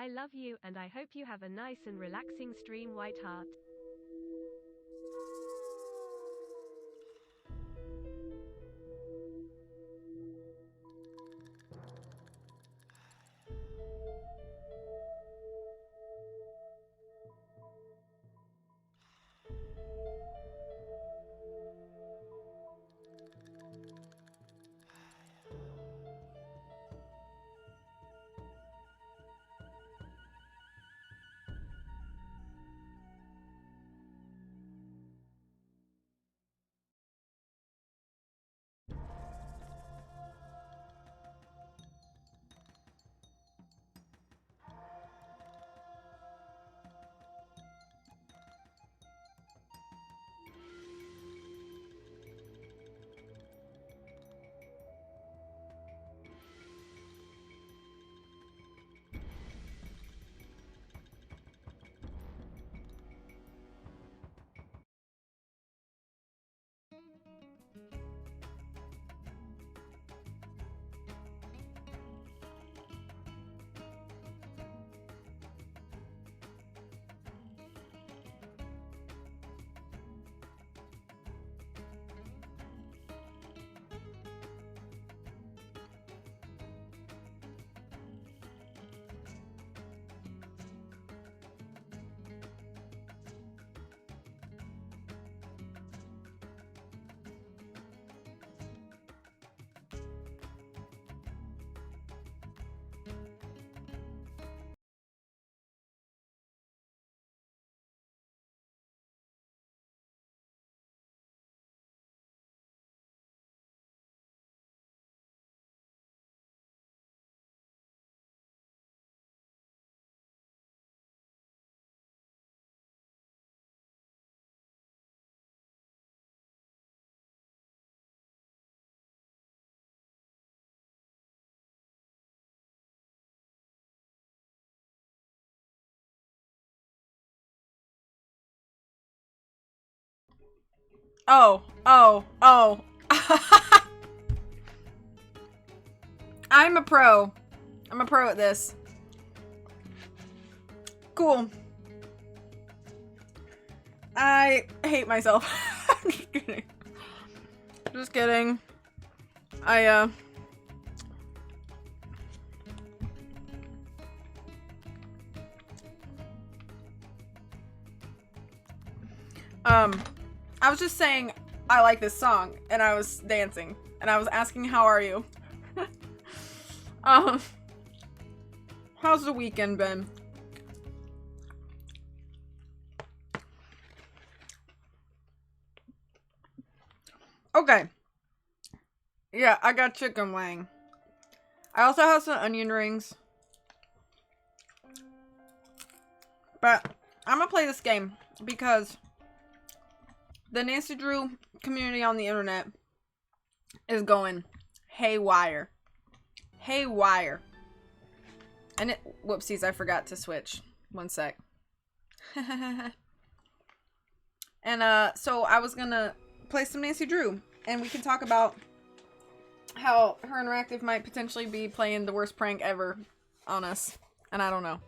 I love you, and I hope you have a nice and relaxing stream, Whiteheart. Oh. I'm a pro. I'm a pro at this. Cool. I hate myself. I'm just kidding. Just kidding. I was just saying I like this song, and I was dancing, and I was asking, how are you? How's the weekend been? Okay. Yeah, I got chicken wing. I also have some onion rings. But I'm gonna play this game because the Nancy Drew community on the internet is going haywire. Haywire. And whoopsies, I forgot to switch. One sec. And so I was gonna play some Nancy Drew, and we can talk about how Her Interactive might potentially be playing the worst prank ever on us. And I don't know.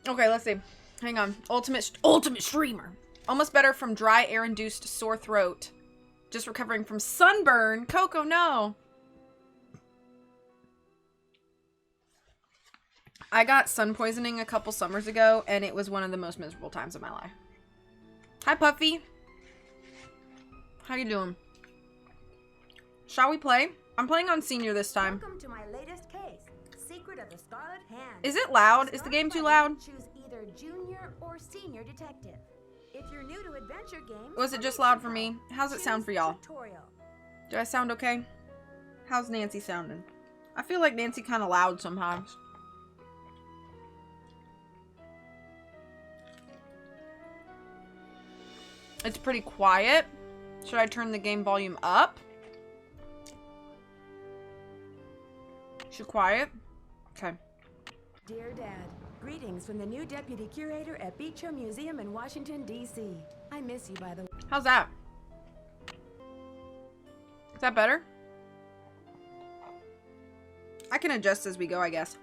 Okay, let's see. Hang on. Ultimate streamer. Almost better from dry air-induced sore throat. Just recovering from sunburn. Coco, no. I got sun poisoning a couple summers ago, and it was one of the most miserable times of my life. Hi, Puffy. How you doing? Shall we play? I'm playing on senior this time. Welcome to my latest case, Secret of the Scarlet Hand. Is it loud? Is the game too loud? Choose either junior or senior detective. If you're new to adventure games, Was it just loud for me? How's it sound for y'all? Tutorial. Do I sound okay? How's Nancy sounding? I feel like Nancy kind of loud sometimes. It's pretty quiet. Should I turn the game volume up? Too quiet? Okay. Dear Dad, greetings from the new deputy curator at Beecher Museum in Washington, D.C. I miss you, by the way. How's that? Is that better? I can adjust as we go, I guess.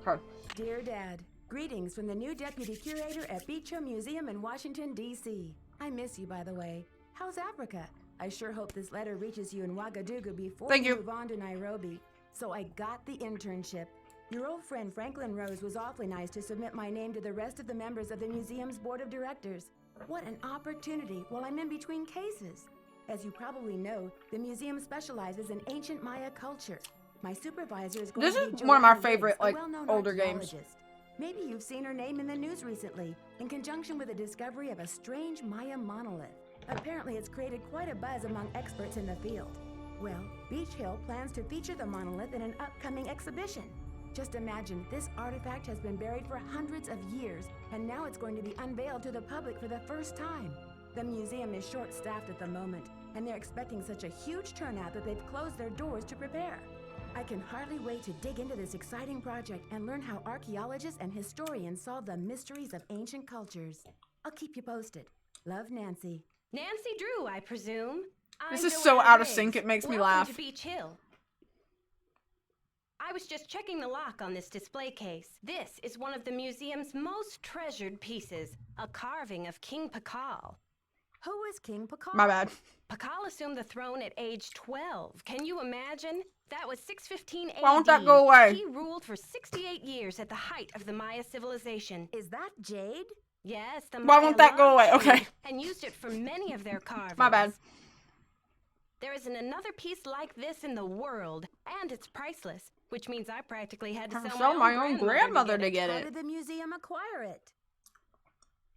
Okay. Dear Dad, greetings from the new deputy curator at Beach Hill Museum in Washington, D.C. I miss you, by the way. How's Africa? I sure hope this letter reaches you in Ouagadougou before Thank you you. move on to Nairobi. So I got the internship. Your old friend Franklin Rose was awfully nice to submit my name to the rest of the members of the museum's board of directors. What an opportunity while I'm in between cases. As you probably know, the museum specializes in ancient Maya culture. My supervisor is going This to be is one of my Joanna favorite, Riggs, a like, well-known older games. archaeologist. Maybe you've seen her name in the news recently, in conjunction with the discovery of a strange Maya monolith. Apparently, it's created quite a buzz among experts in the field. Well, Beach Hill plans to feature the monolith in an upcoming exhibition. Just imagine, this artifact has been buried for hundreds of years, and now it's going to be unveiled to the public for the first time. The museum is short-staffed at the moment, and they're expecting such a huge turnout that they've closed their doors to prepare. I can hardly wait to dig into this exciting project and learn how archaeologists and historians solve the mysteries of ancient cultures. I'll keep you posted. Love, Nancy. Nancy Drew, I presume. This I'm is so Joanna out of Riggs. sync, it makes me Welcome laugh. To Beach Hill. I was just checking the lock on this display case. This is one of the museum's most treasured pieces, a carving of King Pakal. Who is King Pakal? My bad. Pakal assumed the throne at age 12. Can you imagine? That was 615 AD. Why won't that go away? He ruled for 68 years at the height of the Maya civilization. Is that Jade? Yes, the Why Maya won't that go away? loved Okay. jade and used it for many of their carvings. My bad. There isn't another piece like this in the world, and it's priceless, which means I practically had to I'll sell sell my own grandmother to get How it. did the museum acquire it?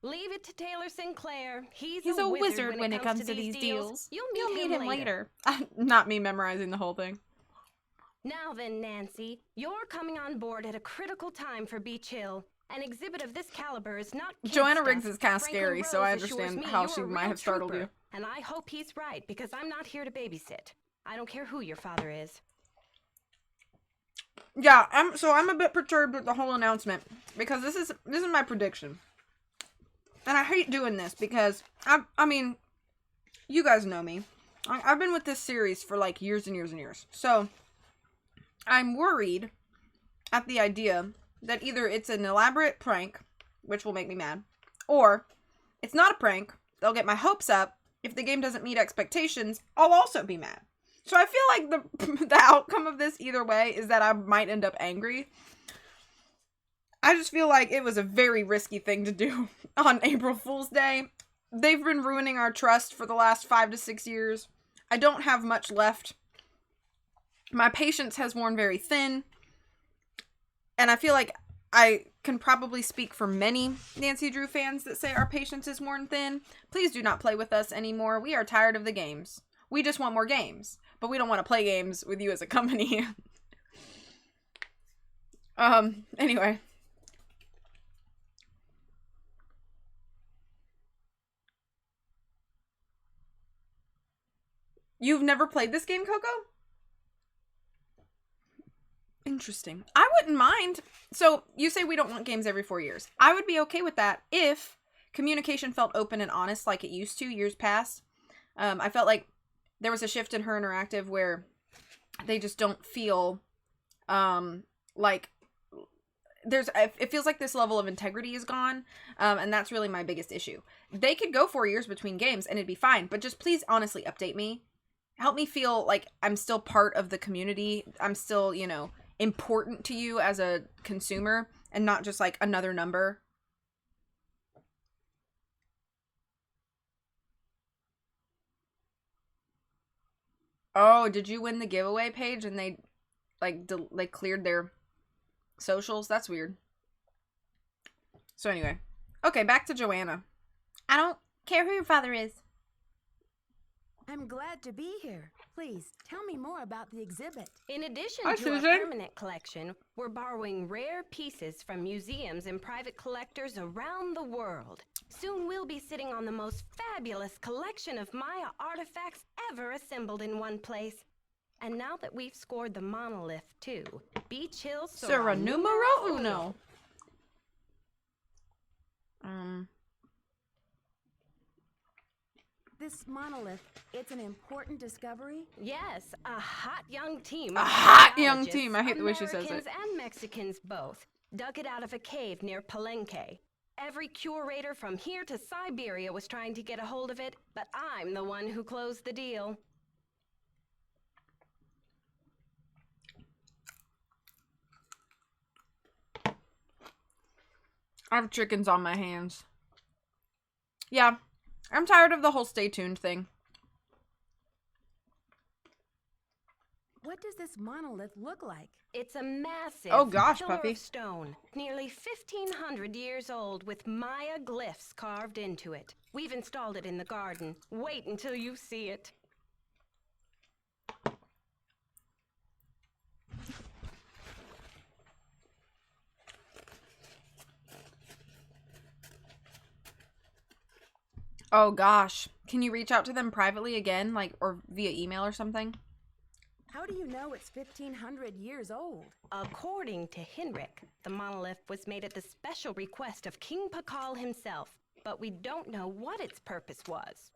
Leave it to Taylor Sinclair. He's a a wizard when it comes to these deals. You'll meet him later. Not me memorizing the whole thing. Now then, Nancy, you're coming on board at a critical time for Beach Hill. An exhibit of this caliber is not kid Joanna stuff. Riggs is kind of Franklin scary, so I Rose assures understand me how you're she a might real have startled trooper, you. And I hope he's right, because I'm not here to babysit. I don't care who your father is. Yeah, I'm a bit perturbed with the whole announcement because this is my prediction. And I hate doing this because I mean, you guys know me. I've been with this series for like years and years and years. So I'm worried at the idea that either it's an elaborate prank, which will make me mad, or it's not a prank. They'll get my hopes up. If the game doesn't meet expectations, I'll also be mad. So I feel like the outcome of this either way is that I might end up angry. I just feel like it was a very risky thing to do on April Fool's Day. They've been ruining our trust for the last 5 to 6 years. I don't have much left. My patience has worn very thin. And I feel like I can probably speak for many Nancy Drew fans that say our patience is worn thin. Please do not play with us anymore. We are tired of the games. We just want more games. But we don't want to play games with you as a company. Anyway. You've never played this game, Coco? Interesting. I wouldn't mind. So, you say we don't want games every 4 years. I would be okay with that if communication felt open and honest like it used to years past. I felt like there was a shift in Her Interactive where they just don't feel like it feels like this level of integrity is gone, and that's really my biggest issue. They could go 4 years between games and it'd be fine, but just please honestly update me. Help me feel like I'm still part of the community. I'm still, important to you as a consumer and not just like another number. Oh, did you win the giveaway page and they cleared their socials? That's weird. So anyway. Okay, back to Joanna. I don't care who your father is. I'm glad to be here. Please, tell me more about the exhibit. In addition Hi, to Susan. our permanent collection, we're borrowing rare pieces from museums and private collectors around the world. Soon we'll be sitting on the most fabulous collection of Maya artifacts ever assembled in one place. And now that we've scored the monolith too, Beach Hill Sera numero uno. This monolith, it's an important discovery? Yes, a hot young team. A of hot young archaeologists, team. I hate the way she says Americans it. and Mexicans both dug it out of a cave near Palenque. Every curator from here to Siberia was trying to get a hold of it, but I'm the one who closed the deal. I have chickens on my hands. Yeah, I'm tired of the whole stay tuned thing. What does this monolith look like? It's a massive Oh gosh, pillar puppy. of stone, nearly 1,500 years old, with Maya glyphs carved into it. We've installed it in the garden. Wait until you see it. Oh gosh. Can you reach out to them privately again, like, or via email or something? How do you know it's 1,500 years old? According to Henrik, the monolith was made at the special request of King Pakal himself, but we don't know what its purpose was.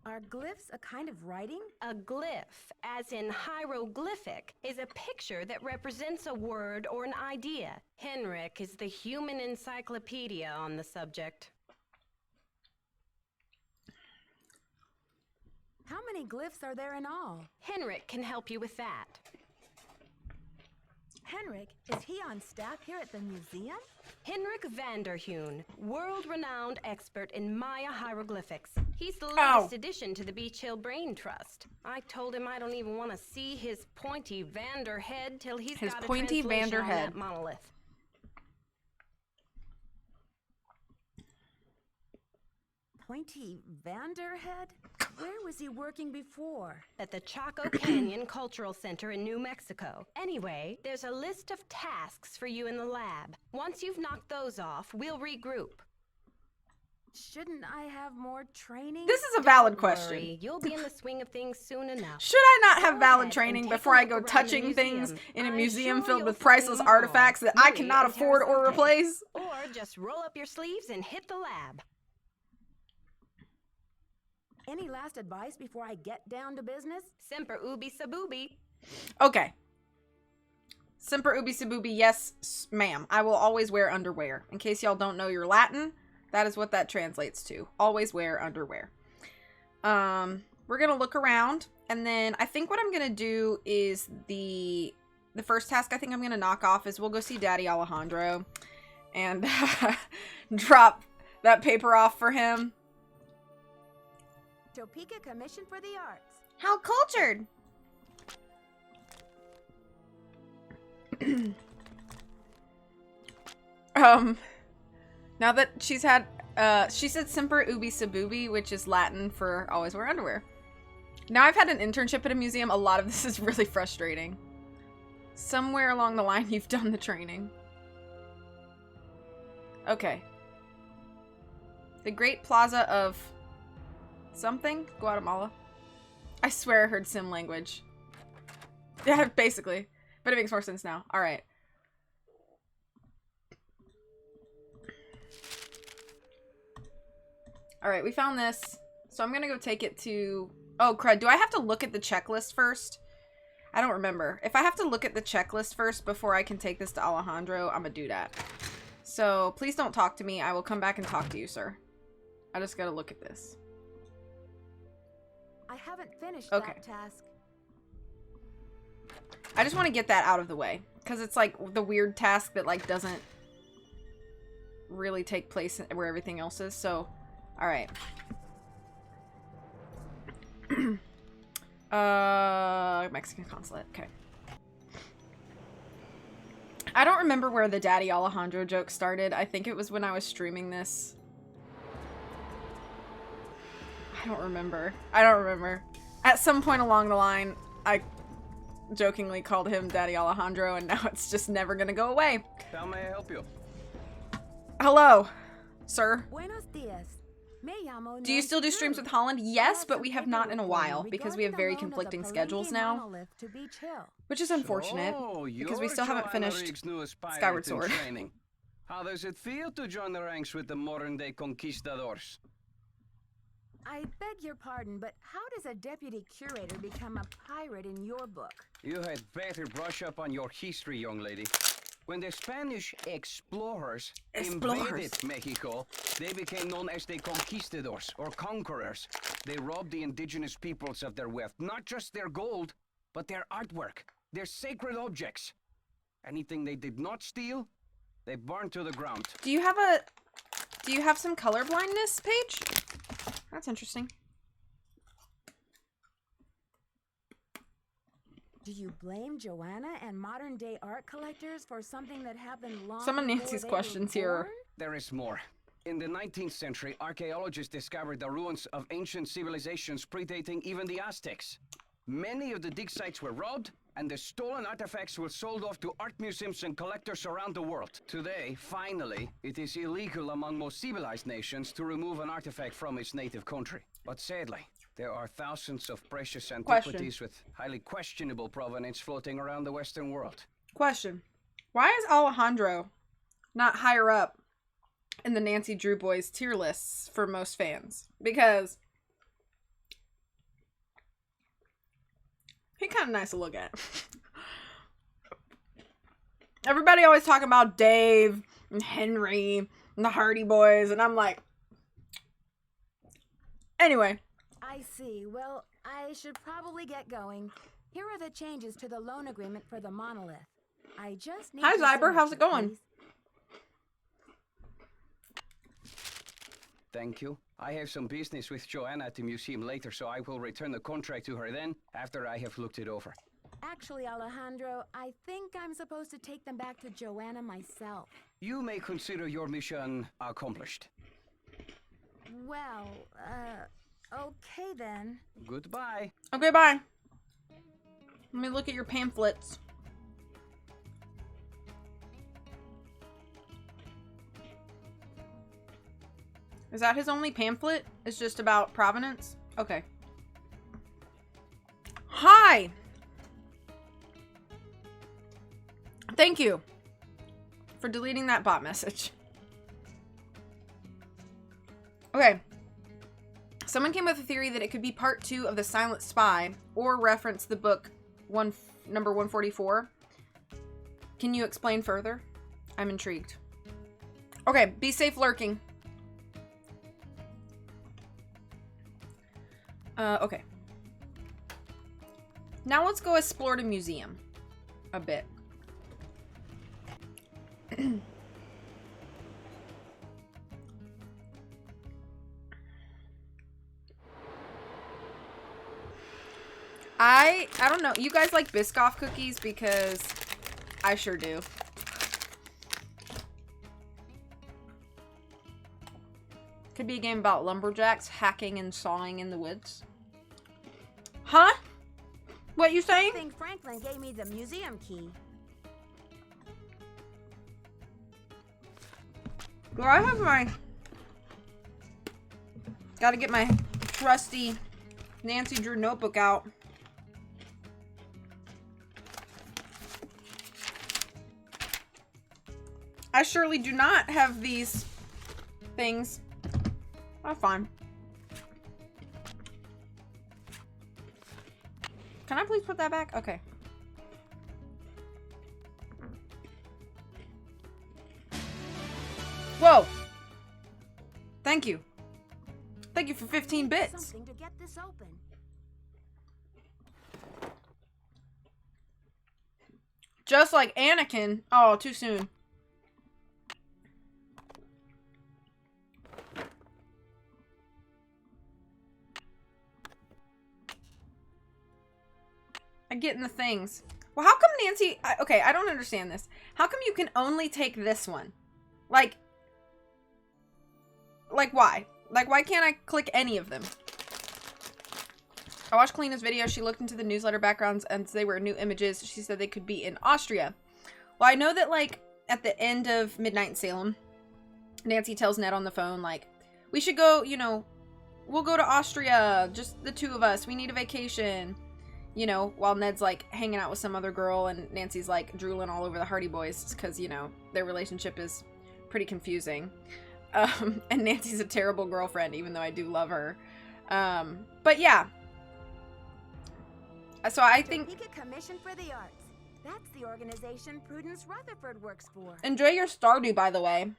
Are glyphs a kind of writing? A glyph, as in hieroglyphic, is a picture that represents a word or an idea. Henrik is the human encyclopedia on the subject. How many glyphs are there in all? Henrik can help you with that. Henrik, is he on staff here at the museum? Henrik Vanderheun, world-renowned expert in Maya hieroglyphics. He's the Ow. latest addition to the Beach Hill Brain Trust. I told him I don't even want to see his pointy Vander head till he's His got a pointy translation Vander on head. that monolith. Pointy Vanderhead? Where was he working before? At the Chaco Canyon Cultural Center in New Mexico. Anyway, there's a list of tasks for you in the lab. Once you've knocked those off, we'll regroup. Shouldn't I have more training? This is a valid Don't question. worry, you'll be in the swing of things soon enough. Should I not have Go valid ahead training and take before a I look go around the touching things museum. in a I'm museum sure filled you'll with find priceless them all artifacts that I really cannot afford or interesting. replace? Or just roll up your sleeves and hit the lab. Any last advice before I get down to business? Semper ubi sabubi. Okay. Semper ubi sabubi, yes, ma'am. I will always wear underwear. In case y'all don't know your Latin, that is what that translates to. Always wear underwear. We're gonna look around, and then I think what I'm gonna do is the first task I think I'm gonna knock off is we'll go see Daddy Alejandro and drop that paper off for him. Topeka Commission for the Arts. How cultured. Now that she's had, she said Semper ubi sabubi, which is Latin for always wear underwear. Now I've had an internship at a museum. A lot of this is really frustrating. Somewhere along the line, you've done the training. Okay. The Great Plaza of something? Guatemala? I swear I heard Sim language. Yeah, basically. But it makes more sense now. Alright. Alright, we found this. So I'm gonna go take it to... Oh, crud. Do I have to look at the checklist first? I don't remember. If I have to look at the checklist first before I can take this to Alejandro, I'm gonna do that. So, please don't talk to me. I will come back and talk to you, sir. I just gotta look at this. I haven't finished Okay. that task. I just want to get that out of the way. Because it's like the weird task that like doesn't really take place where everything else is. So, alright. Mexican consulate. Okay. I don't remember where the Daddy Alejandro joke started. I think it was when I was streaming this. I don't remember. At some point along the line, I jokingly called him Daddy Alejandro, and now it's just never gonna go away. How may I help you? Hello, sir. Buenos dias. Me llamo Do you still do Nancy streams Drew. with Holland? I Yes, have but some we have not in a paperwork for while you because we have regarding very the loan of the conflicting Palenque schedules now, monolith to Beach Hill. which is unfortunate So, because we you're still haven't Joanna finished Riggs' newest pilot Skyward in Sword. training. How does it feel to join the ranks with the modern-day conquistadors? I beg your pardon, but how does a deputy curator become a pirate in your book? You had better brush up on your history, young lady. When the Spanish explorers invaded Mexico, they became known as the conquistadors, or conquerors. They robbed the indigenous peoples of their wealth, not just their gold, but their artwork, their sacred objects. Anything they did not steal, they burned to the ground. Do you have some color blindness, Paige? That's interesting. Do you blame Joanna and modern-day art collectors for something that happened long Some of before Nancy's they questions were here are... born? There is more. In the 19th century, archaeologists discovered the ruins of ancient civilizations predating even the Aztecs. Many of the dig sites were robbed, and the stolen artifacts were sold off to art museums and collectors around the world. Today, finally, it is illegal among most civilized nations to remove an artifact from its native country. But sadly, there are thousands of precious antiquities with highly questionable provenance floating around the Western world. Question. Why is Alejandro not higher up in the Nancy Drew Boys tier lists for most fans? Because he's kind of nice to look at. Everybody always talking about Dave and Henry and the Hardy Boys, and I'm like... Anyway. I see. Well, I should probably get going. Here are the changes to the loan agreement for the monolith. I just need Hi, your Zyber. How's it signature, going? please. Thank you. I have some business with Joanna at the museum later, so I will return the contract to her then, after I have looked it over. Actually, Alejandro, I think I'm supposed to take them back to Joanna myself. You may consider your mission accomplished. Well, okay then. Goodbye. Okay, bye. Let me look at your pamphlets. Is that his only pamphlet? It's just about Provenance? Okay. Hi! Thank you for deleting that bot message. Okay. Someone came with a theory that it could be part 2 of The Silent Spy or reference the book number 144. Can you explain further? I'm intrigued. Okay, be safe lurking. Okay. Now let's go explore the museum a bit. I don't know. You guys like Biscoff cookies? Because I sure do. Could be a game about lumberjacks hacking and sawing in the woods. Huh? What you saying? I think Franklin gave me the museum key. Do I have my... Gotta get my trusty Nancy Drew notebook out. I surely do not have these things. Oh, fine. Can I please put that back? Okay. Whoa! Thank you. Thank you for 15 bits. Something to get this open. Just like Anakin. Oh, too soon. I get in the things. Well, how come Nancy... okay, I don't understand this. How come you can only take this one? Like, why? Like, why can't I click any of them? I watched Kalina's video. She looked into the newsletter backgrounds and they were new images. She said they could be in Austria. Well, I know that, like, at the end of Midnight in Salem, Nancy tells Ned on the phone, like, we should go, you know, we'll go to Austria. Just the two of us. We need a vacation. You know, while Ned's, like, hanging out with some other girl and Nancy's, like, drooling all over the Hardy Boys because, you know, their relationship is pretty confusing. And Nancy's a terrible girlfriend, even though I do love her. But yeah. So I think... Topeka Commission for the Arts. That's the organization Prudence Rutherford works for. Enjoy your Stardew, by the way.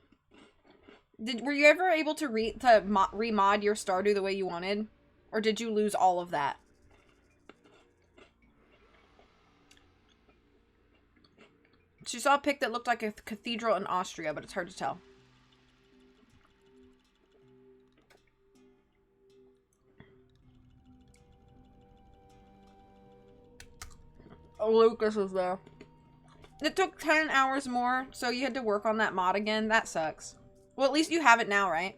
Were you ever able to remod your Stardew the way you wanted? Or did you lose all of that? She saw a pic that looked like a cathedral in Austria, but it's hard to tell. Oh, Lucas is there. It took 10 hours more, so you had to work on that mod again. That sucks. Well, at least you have it now, right?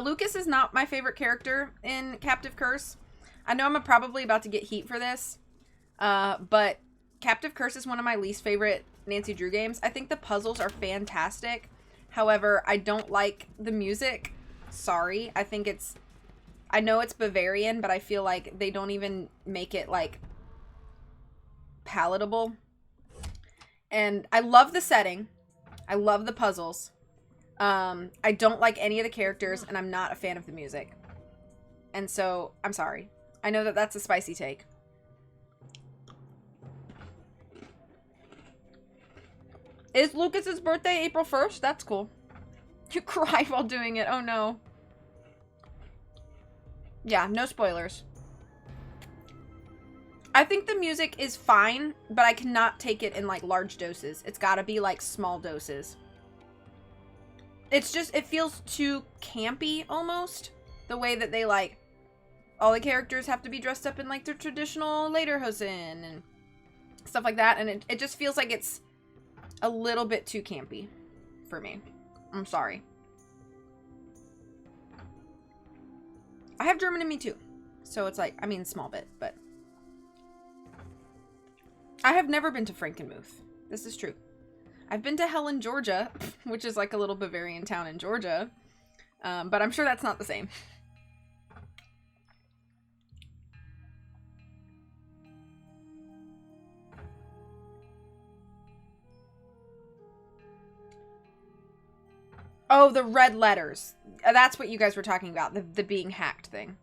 Lucas is not my favorite character in Captive Curse. I know I'm probably about to get heat for this, but Captive Curse is one of my least favorite Nancy Drew games. I think the puzzles are fantastic. However, I don't like the music. Sorry. I know it's Bavarian, but I feel like they don't even make it, like, palatable. And I love the setting. I love the puzzles. I don't like any of the characters, and I'm not a fan of the music. And so, I'm sorry. I know that that's a spicy take. Is Lucas's birthday April 1st? That's cool. You cry while doing it. Oh, no. Yeah, no spoilers. I think the music is fine, but I cannot take it in, like, large doses. It's gotta be, like, small doses. It's just, it feels too campy, almost. The way that they, like, all the characters have to be dressed up in, like, their traditional lederhosen and stuff like that. And it just feels like it's a little bit too campy for me. I'm sorry. I have German in me, too. So it's like, I mean, small bit, but... I have never been to Frankenmuth. This is true. I've been to Helen, Georgia, which is like a little Bavarian town in Georgia. But I'm sure that's not the same. Oh, the red letters. That's what you guys were talking about. The being hacked thing.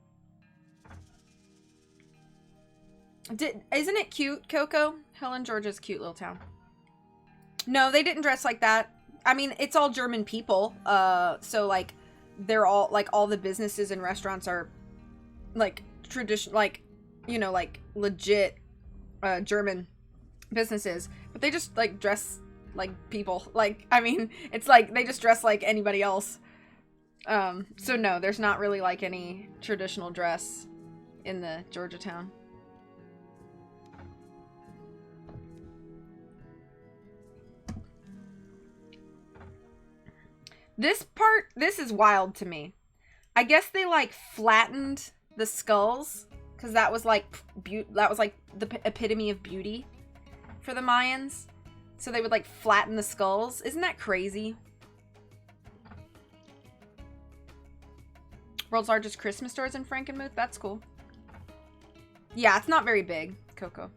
Isn't it cute, Coco? Helen, Georgia's a cute little town. No, they didn't dress like that. I mean, it's all German people. So, like, they're all, like, all the businesses and restaurants are, like, tradition, like, you know, like, legit, German businesses. But they just, like, dress like people. Like, I mean, it's like, they just dress like anybody else. So no, there's not really, like, any traditional dress in the Georgia town. This part, this is wild to me. I guess they, like, flattened the skulls because that was like the epitome of beauty for the Mayans. So they would, like, flatten the skulls. Isn't that crazy? World's largest Christmas stores in Frankenmuth. That's cool. Yeah, it's not very big, Coco.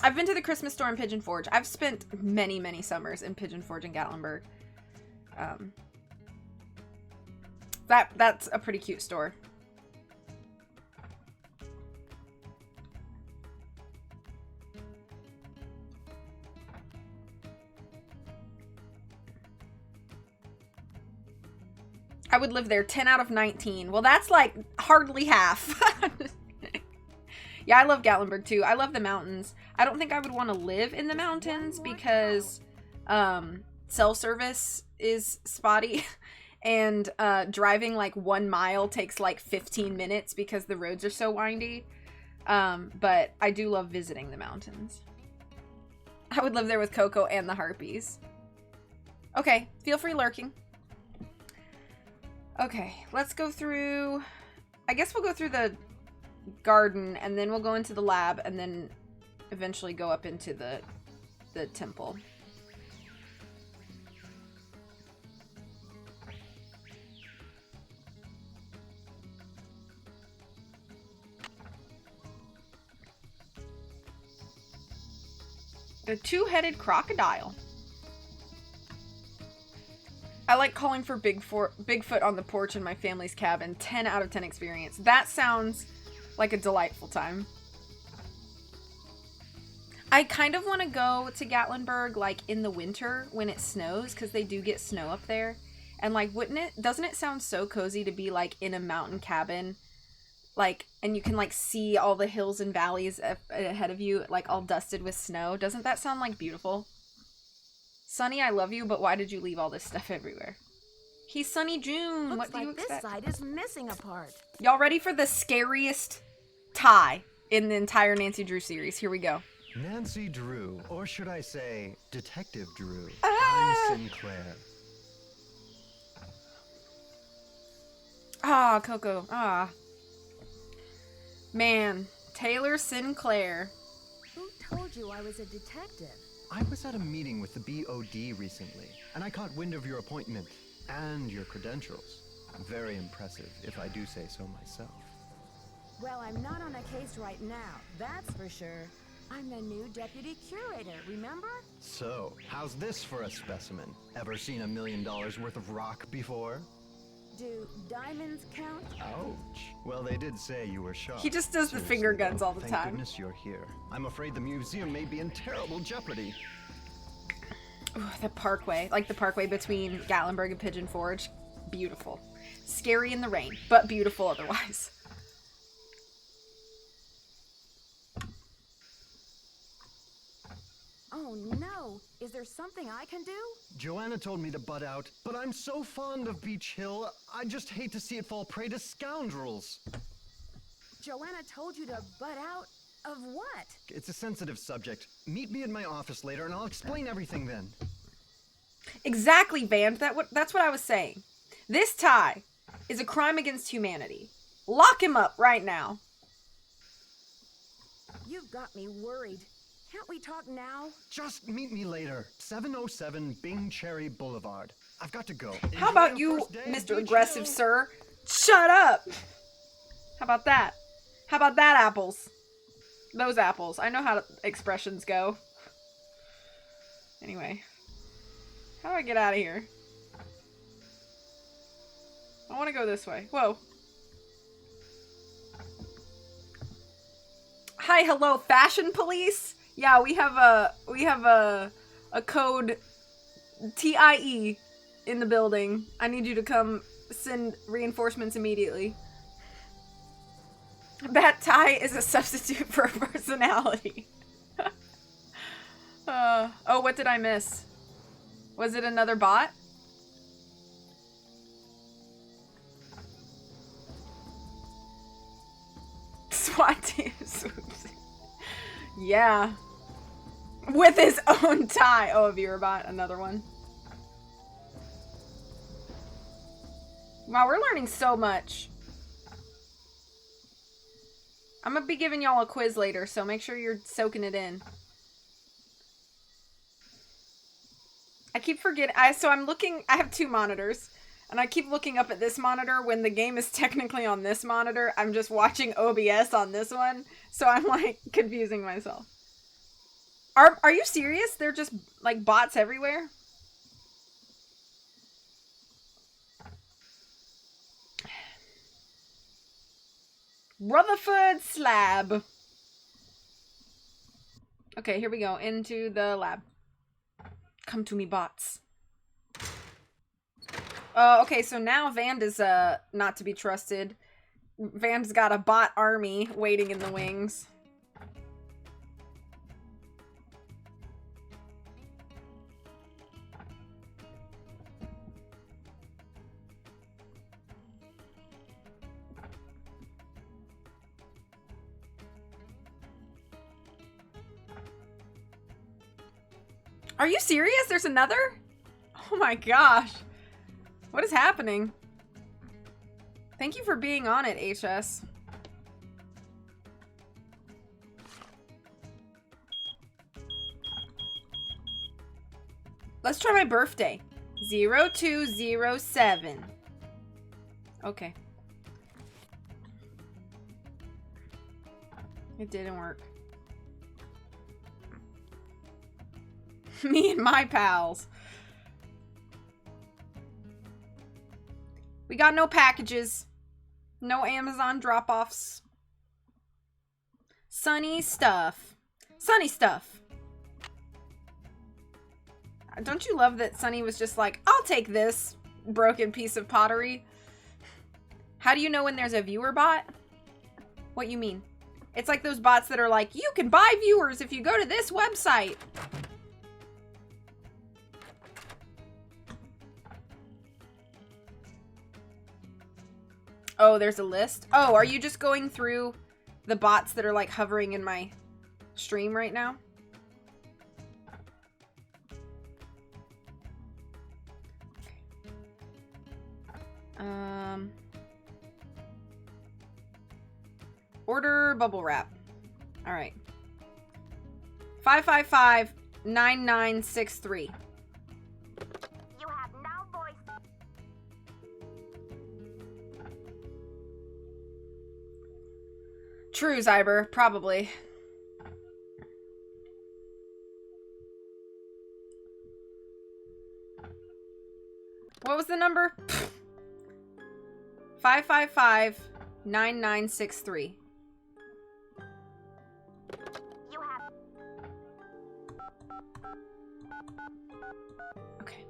I've been to the Christmas store in Pigeon Forge. I've spent many, many summers in Pigeon Forge and Gatlinburg. That's a pretty cute store. I would live there 10 out of 19. Well, that's like hardly half. Yeah, I love Gatlinburg too. I love the mountains. I don't think I would want to live in the mountains because cell service is spotty and driving like 1 mile takes like 15 minutes because the roads are so windy. But I do love visiting the mountains. I would live there with Coco and the Harpies. Okay, feel free lurking. Okay, let's go through... I guess we'll go through the garden, and then we'll go into the lab, and then eventually go up into the temple. A two-headed crocodile. I like calling for Bigfoot on the porch in my family's cabin. 10 out of 10 experience. That sounds like a delightful time. I kind of want to go to Gatlinburg like in the winter when it snows, because they do get snow up there. And like, doesn't it sound so cozy to be like in a mountain cabin, like, and you can like see all the hills and valleys ahead of you, like all dusted with snow? Doesn't that sound like beautiful? Sunny, I love you, but why did you leave all this stuff everywhere? He's Sunny June. Looks What do you like expect? this side is missing a part. Y'all ready for the scariest tie in the entire Nancy Drew series? Here we go. Nancy Drew, or should I say, Detective Drew. Ah! I'm Sinclair. Ah, Coco. Ah. Man, Taylor Sinclair. Who told you I was a detective? I was at a meeting with the BOD recently, and I caught wind of your appointment and your credentials. Very impressive, if I do say so myself. Well, I'm not on a case right now, that's for sure. I'm the new deputy curator, remember? So, how's this for a specimen? Ever seen $1 million worth of rock before? Do diamonds count? Ouch. Well, they did say you were sharp. He just does the Seriously, finger guns though, all the thank time. goodness you're here. I'm afraid the museum may be in terrible jeopardy. Ooh, the parkway. Like the parkway between Gatlinburg and Pigeon Forge. Beautiful. Scary in the rain, but beautiful otherwise. Oh no! Is there something I can do? Joanna told me to butt out, but I'm so fond of Beach Hill, I just hate to see it fall prey to scoundrels. Joanna told you to butt out? Of what? It's a sensitive subject. Meet me in my office later and I'll explain everything then. Exactly, Van. That's what I was saying. This tie is a crime against humanity. Lock him up right now. You've got me worried. Can't we talk now? Just meet me later. 707 Bing Cherry Boulevard. I've got to go. How Enjoy about your you, first day, Mr. Beach Aggressive Hill. Sir? Shut up! How about that? How about that, apples? Those apples. I know how expressions go. Anyway. How do I get out of here? I want to go this way. Whoa. Hi, hello, fashion police? Yeah, we have a code TIE in the building. I need you to come send reinforcements immediately. That tie is a substitute for a personality. Oh, what did I miss? Was it another bot? SWAT team swoops. Yeah. With his own tie. Oh, a viewer bot. Another one. Wow, we're learning so much. I'm gonna be giving y'all a quiz later, so make sure you're soaking it in. I keep forgetting. I'm looking. I have two monitors. And I keep looking up at this monitor when the game is technically on this monitor. I'm just watching OBS on this one. So I'm like confusing myself. Are you serious? They're just like bots everywhere? Rutherford slab. Okay, here we go. Into the lab. Come to me, bots. Okay, so now Vand is not to be trusted. Vand's got a bot army waiting in the wings. Are you serious? There's another? Oh my gosh. What is happening? Thank you for being on it, HS. Let's try my birthday. 0207. Okay. It didn't work. Me and my pals. We got no packages. No Amazon drop-offs. Sunny stuff. Sunny stuff. Don't you love that Sunny was just like, I'll take this broken piece of pottery? How do you know when there's a viewer bot? What you mean? It's like those bots that are like, you can buy viewers if you go to this website. Oh, there's a list? Oh, are you just going through the bots that are like hovering in my stream right now? Order bubble wrap. All right. 555-9963. You have no voice. True, Zyber. Probably. What was the number? 555-9963. You have. Okay.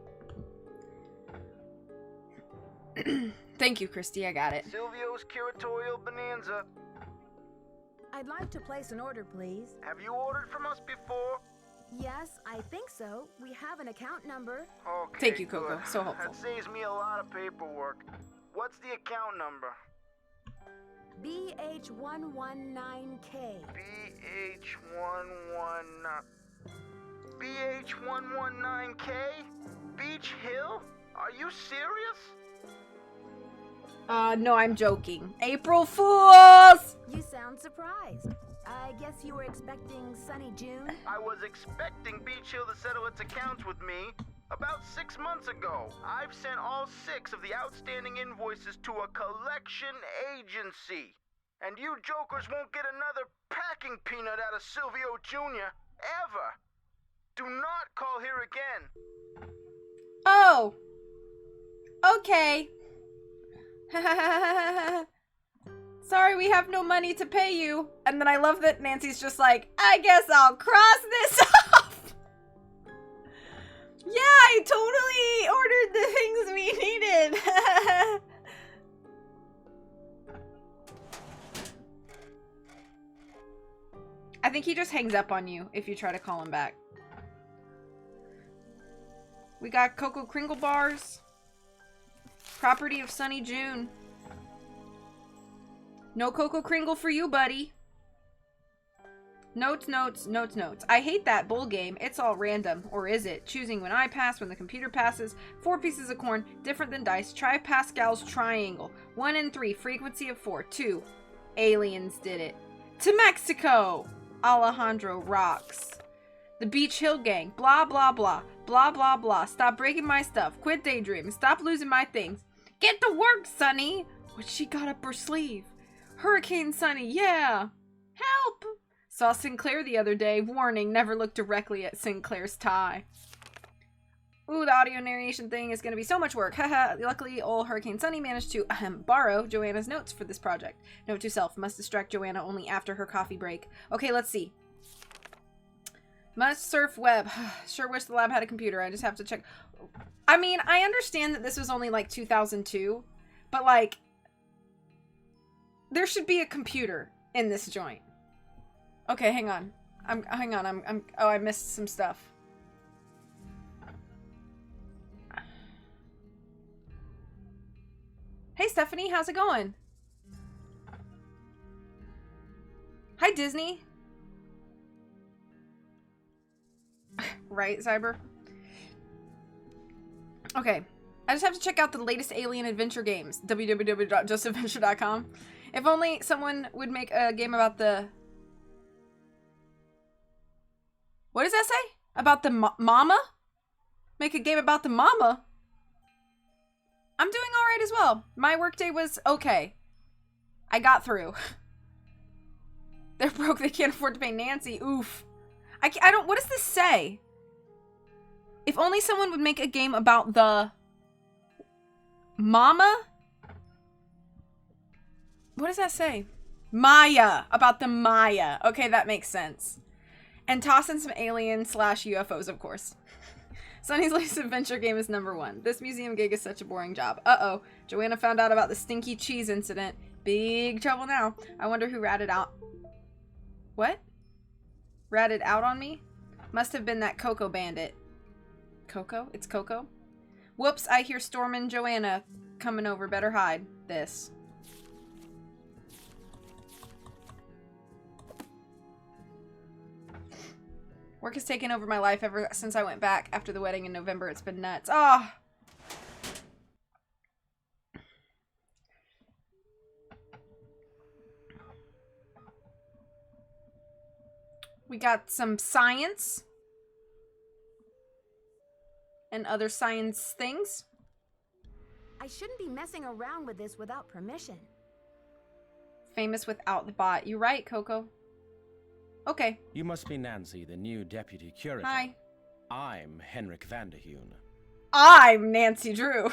Thank you, Christy. I got it. Silvio's Curatorial Bonanza. I'd like to place an order, please. Have you ordered from us before? Yes, I think so. We have an account number. Okay, Thank you, Coco. good. So helpful. That saves me a lot of paperwork. What's the account number? BH119K. BH119K? Beach Hill? Are you serious? No, I'm joking. April Fools! You sound surprised. I guess you were expecting Sunny June? I was expecting Beach Hill to settle its accounts with me about 6 months ago. I've sent all 6 of the outstanding invoices to a collection agency. And you jokers won't get another packing peanut out of Silvio Jr. ever. Do not call here again. Oh. Okay. Sorry, we have no money to pay you. And then I love that Nancy's just like, I guess I'll cross this off. Yeah, I totally ordered the things we needed. I think he just hangs up on you if you try to call him back. We got Cocoa Kringle bars. Property of Sunny June. No Cocoa Kringle for you, buddy. Notes, notes, notes, notes. I hate that bull game. It's all random. Or is it? Choosing when I pass, when the computer passes. 4 pieces of corn, different than dice. Try Pascal's triangle. 1 and 3, frequency of 4. 2. Aliens did it. To Mexico! Alejandro rocks. The Beach Hill gang. Blah, blah, blah. Blah, blah, blah. Stop breaking my stuff. Quit daydreaming. Stop losing my things. Get to work, Sunny! What she got up her sleeve? Hurricane Sunny, yeah! Help! Saw Sinclair the other day. Warning, never look directly at Sinclair's tie. Ooh, the audio narration thing is going to be so much work. Haha. Luckily, old Hurricane Sunny managed to borrow Joanna's notes for this project. Note to self, must distract Joanna only after her coffee break. Okay, let's see. Must surf web. Sure wish the lab had a computer. I just have to check. I mean, I understand that this was only like 2002, but like, there should be a computer in this joint. Okay, hang on. Oh, I missed some stuff. Hey, Stephanie, how's it going? Hi, Disney. Right, Cyber? Okay. I just have to check out the latest Alien Adventure games. www.justadventure.com. If only someone would make a game about the... What does that say? About the mama? Make a game about the mama? I'm doing alright as well. My workday was okay. I got through. They're broke. They can't afford to pay Nancy. Oof. I don't... What does this say? If only someone would make a game about the Mama? What does that say? Maya. About the Maya. Okay, that makes sense. And toss in some alien/UFOs, of course. Sunny's latest adventure game is #1. This museum gig is such a boring job. Uh-oh. Joanna found out about the stinky cheese incident. Big trouble now. I wonder who ratted out... What? Ratted out on me? Must have been that Coco bandit. Coco? It's Coco? Whoops, I hear Storm and Joanna coming over. Better hide this. Work has taken over my life ever since I went back after the wedding in November. It's been nuts. Oh! We got some science. And other science things. I shouldn't be messing around with this without permission. Famous without the bot. You're right, Coco. Okay. You must be Nancy, the new deputy curator. Hi. I'm Henrik Vanderheun. I'm Nancy Drew.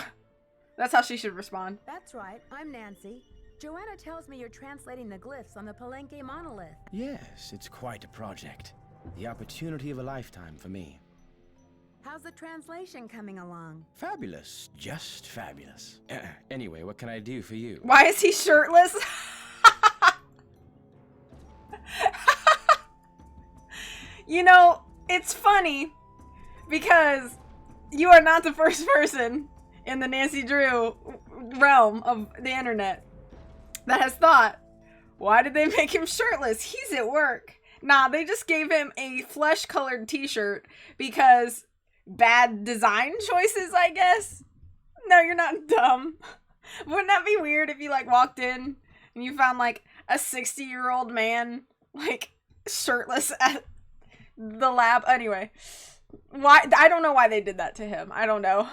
That's how she should respond. That's right, I'm Nancy. Joanna tells me you're translating the glyphs on the Palenque monolith. Yes, it's quite a project. The opportunity of a lifetime for me. How's the translation coming along? Fabulous. Just fabulous. Anyway, what can I do for you? Why is he shirtless? You know, it's funny because you are not the first person in the Nancy Drew realm of the internet that has thought, why did they make him shirtless? He's at work. Nah, they just gave him a flesh-colored t-shirt because bad design choices, I guess. No, you're not dumb. Wouldn't that be weird if you, like, walked in and you found, like, a 60-year-old man, like, shirtless at the lab? Anyway, why? I don't know why they did that to him. I don't know.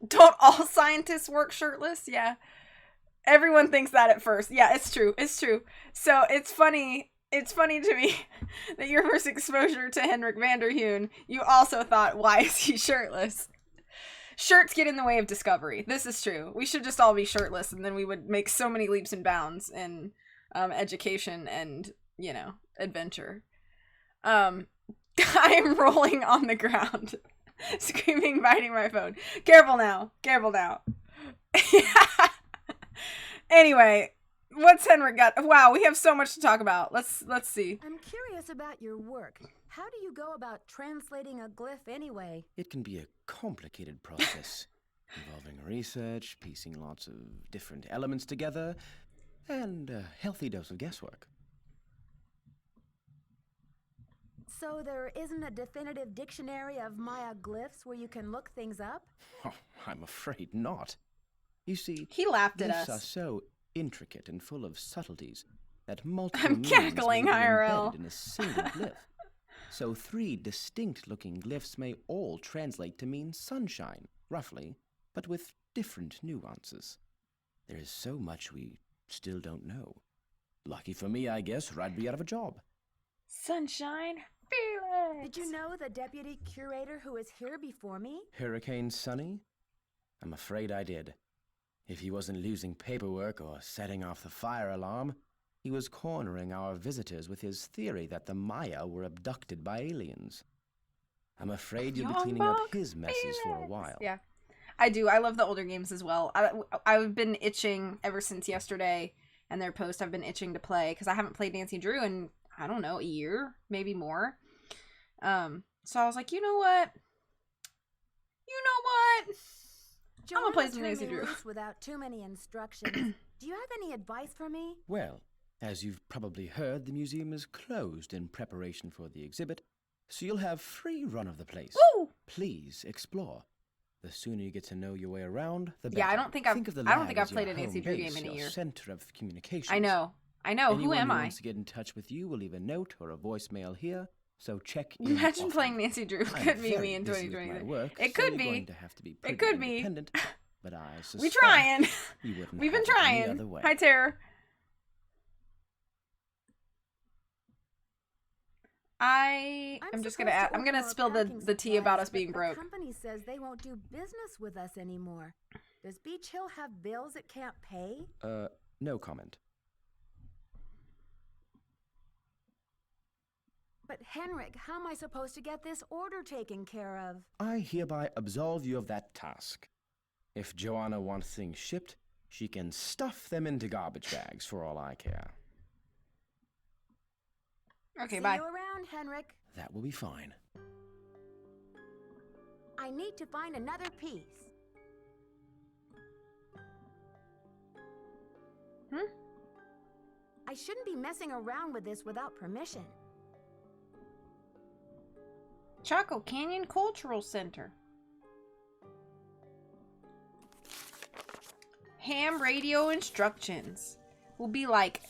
Don't all scientists work shirtless? Yeah. Everyone thinks that at first. Yeah, it's true. It's true. So it's funny. It's funny to me that your first exposure to Henrik Vanderheun, you also thought, why is he shirtless? Shirts get in the way of discovery. This is true. We should just all be shirtless, and then we would make so many leaps and bounds in education and, you know, adventure. I am rolling on the ground, screaming, biting my phone. Careful now. Careful now. Anyway, what's Henrik got? Wow, we have so much to talk about. Let's see. I'm curious about your work. How do you go about translating a glyph anyway? It can be a complicated process involving research, piecing lots of different elements together, and a healthy dose of guesswork. So there isn't a definitive dictionary of Maya glyphs where you can look things up? Oh, I'm afraid not. You see, he laughed at glyphs us. Are so intricate and full of subtleties that multiple I'm cackling IRL embedded in a single glyph. So 3 distinct-looking glyphs may all translate to mean sunshine, roughly, but with different nuances. There is so much we still don't know. Lucky for me, I guess, or I'd be out of a job. Sunshine, feel it. Did you know the deputy curator who was here before me? Hurricane Sunny? I'm afraid I did. If he wasn't losing paperwork or setting off the fire alarm, he was cornering our visitors with his theory that the Maya were abducted by aliens. I'm afraid you'll be cleaning up his messes for a while. Yeah, I do. I love the older games as well. I've been itching ever since yesterday and their post. I've been itching to play because I haven't played Nancy Drew in, I don't know, a year, maybe more. So I was like, you know what? I'm gonna play some Nancy Drew. Without too many instructions. Do you have any advice for me? Well, as you've probably heard, the museum is closed in preparation for the exhibit, so you'll have free run of the place. Woo! Please explore. The sooner you get to know your way around, the better. Yeah, I don't think I've played a Nancy Drew game in a year. Center of communications. I know. Anyone Who am who I? wants to get in touch with you will leave a note or a voicemail here. So check in. Imagine often. playing Nancy Drew. Could be me in 2020. It could be. Going to have to be It could be. independent, but I suspect We trying. you wouldn't We've been have it any trying. other way. Hi, Tara. I'm just gonna add, I'm gonna spill the tea about us being broke. The company says they won't do business with us anymore. Does Beach Hill have bills it can't pay? No comment. But Henrik, how am I supposed to get this order taken care of? I hereby absolve you of that task. If Joanna wants things shipped, she can stuff them into garbage bags for all I care. Okay, See bye. you around, Henrik. That will be fine. I need to find another piece. I shouldn't be messing around with this without permission. Chaco Canyon Cultural Center. Ham radio instructions. Will be like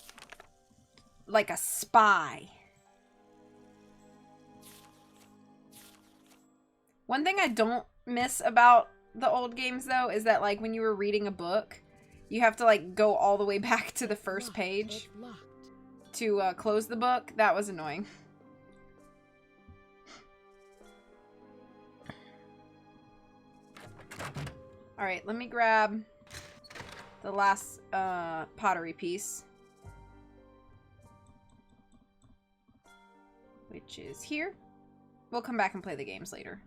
a spy. One thing I don't miss about the old games though is that like when you were reading a book, you have to like go all the way back to the first page to close the book. That was annoying. Alright, let me grab the last pottery piece. Which is here. We'll come back and play the games later.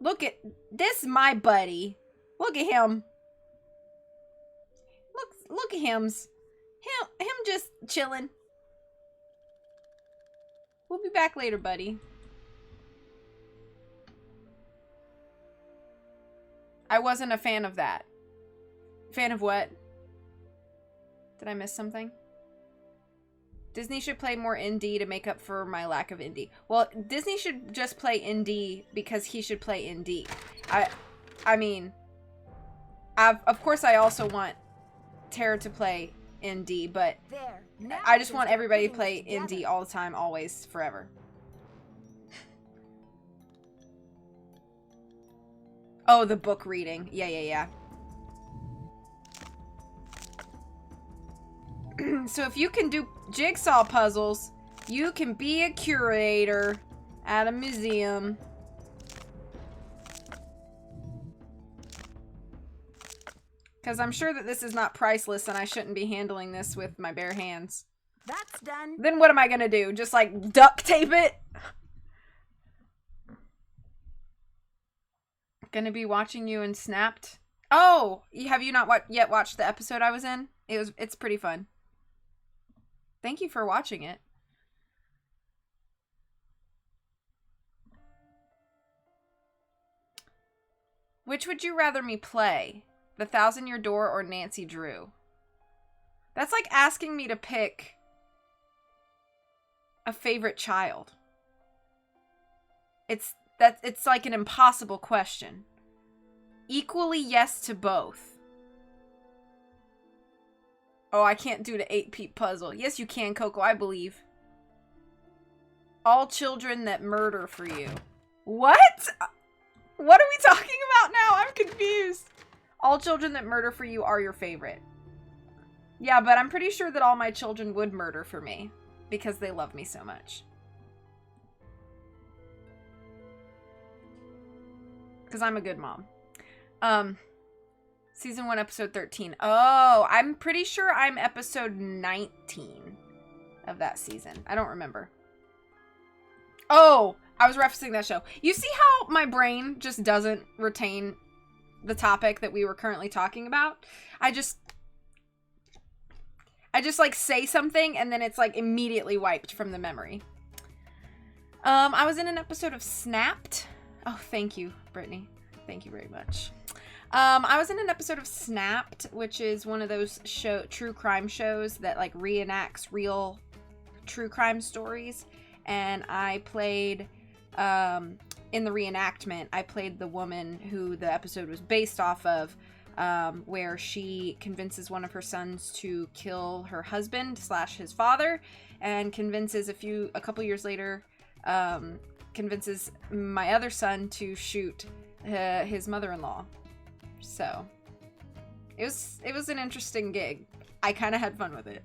Look at this, my buddy. Look at him. Look at him just chilling. We'll be back later, buddy. I wasn't a fan of that. Fan of what? Did I miss something? Disney should play more indie to make up for my lack of indie. Well, Disney should just play indie because he should play indie. I mean, of course I also want Tara to play indie, but I just want everybody to play indie all the time, always, forever. Oh, the book reading. Yeah. So if you can do jigsaw puzzles, you can be a curator at a museum. Because I'm sure that this is not priceless and I shouldn't be handling this with my bare hands. That's done. Then what am I gonna do? Just like duct tape it? Gonna be watching you in Snapped. Oh, have you not yet watched the episode I was in? It's pretty fun. Thank you for watching it. Which would you rather me play? The Thousand Year Door or Nancy Drew? That's like asking me to pick a favorite child. It's like an impossible question. Equally yes to both. Oh, I can't do the 8-peat puzzle. Yes, you can, Coco. I believe. All children that murder for you. What? What are we talking about now? I'm confused. All children that murder for you are your favorite. Yeah, but I'm pretty sure that all my children would murder for me because they love me so much. Because I'm a good mom. Season 1, episode 13. Oh, I'm pretty sure I'm episode 19 of that season. I don't remember. Oh, I was referencing that show. You see how my brain just doesn't retain the topic that we were currently talking about? I just like say something and then it's like immediately wiped from the memory. I was in an episode of Snapped. Oh, thank you, Brittany. Thank you very much. I was in an episode of Snapped, which is one of those true crime shows that like reenacts real true crime stories. And I played, in the reenactment, I played the woman who the episode was based off of, where she convinces one of her sons to kill her husband / his father, and convinces a couple years later, convinces my other son to shoot his mother-in-law. So it was an interesting gig. I kind of had fun with it.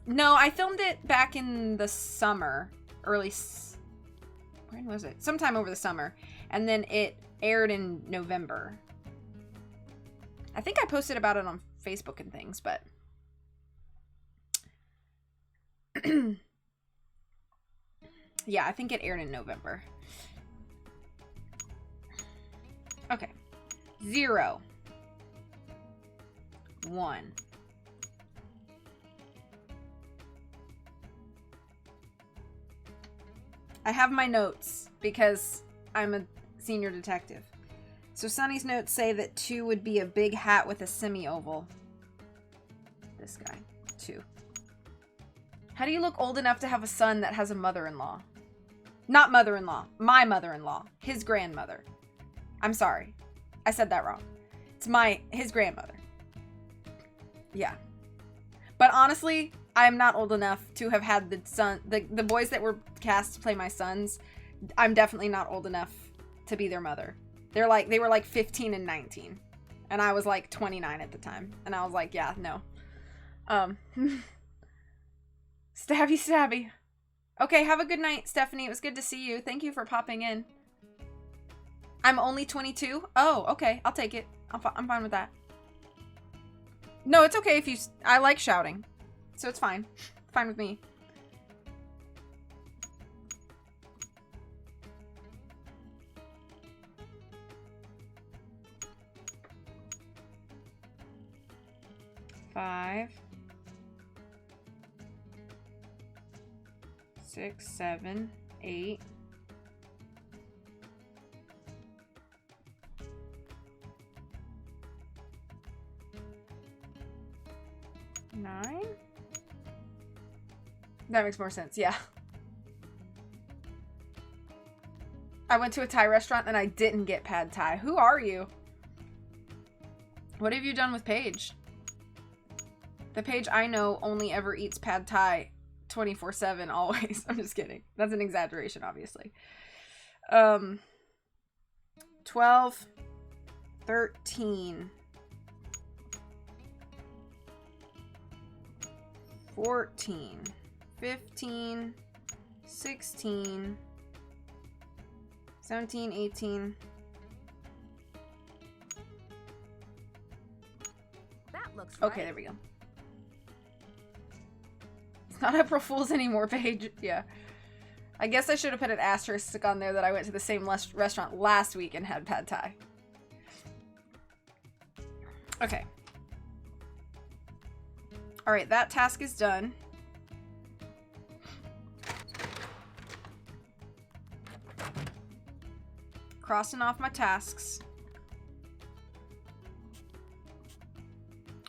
No, I filmed it back in the summer. When was it? Sometime over the summer. And then it aired in November. I think I posted about it on Facebook and things, but... yeah, I think it aired in November. Okay. 0. 1. I have my notes because I'm a senior detective. So Sunny's notes say that 2 would be a big hat with a semi-oval. This guy. 2. How do you look old enough to have a son that has a mother-in-law? Not mother-in-law. My mother-in-law. His grandmother. I'm sorry. I said that wrong. It's his grandmother. Yeah. But honestly, I'm not old enough to have had the boys that were cast to play my sons. I'm definitely not old enough to be their mother. They were like 15 and 19. And I was like 29 at the time. And I was like, yeah, no. Stabby, stabby. Okay, have a good night, Stephanie. It was good to see you. Thank you for popping in. I'm only 22? Oh, okay. I'll take it. I'm fine with that. No, it's okay if you... I like shouting. So it's fine. Fine with me. Five. 6, 7, 8. 9? That makes more sense, yeah. I went to a Thai restaurant and I didn't get pad Thai. Who are you? What have you done with Paige? The Paige I know only ever eats pad Thai 24/7 always. I'm just kidding. That's an exaggeration, obviously. 12, 13, 14, 15, 16, 17, 18. That looks Okay, right. there we go. It's not April Fool's anymore, Paige. Yeah. I guess I should have put an asterisk on there that I went to the same restaurant last week and had pad Thai. Okay. Alright, that task is done. Crossing off my tasks.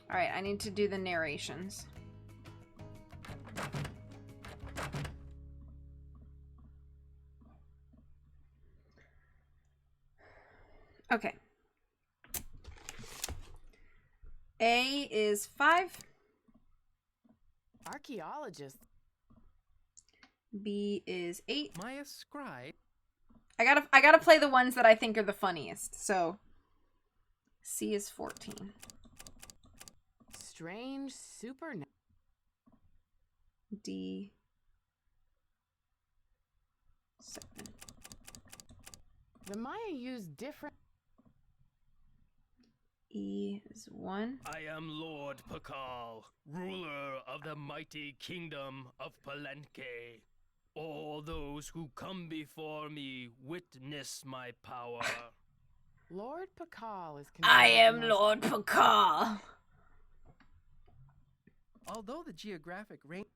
Alright, I need to do the narrations. Okay. A is 5. Archaeologist. B is 8. My scribe. I gotta play the ones that I think are the funniest. So C is 14. Strange super. D 7. The Maya used different. E is 1. I am Lord Pakal, ruler of the mighty kingdom of Palenque. All those who come before me witness my power. Lord Pakal is. I am Lord Pakal. Although the geographic range.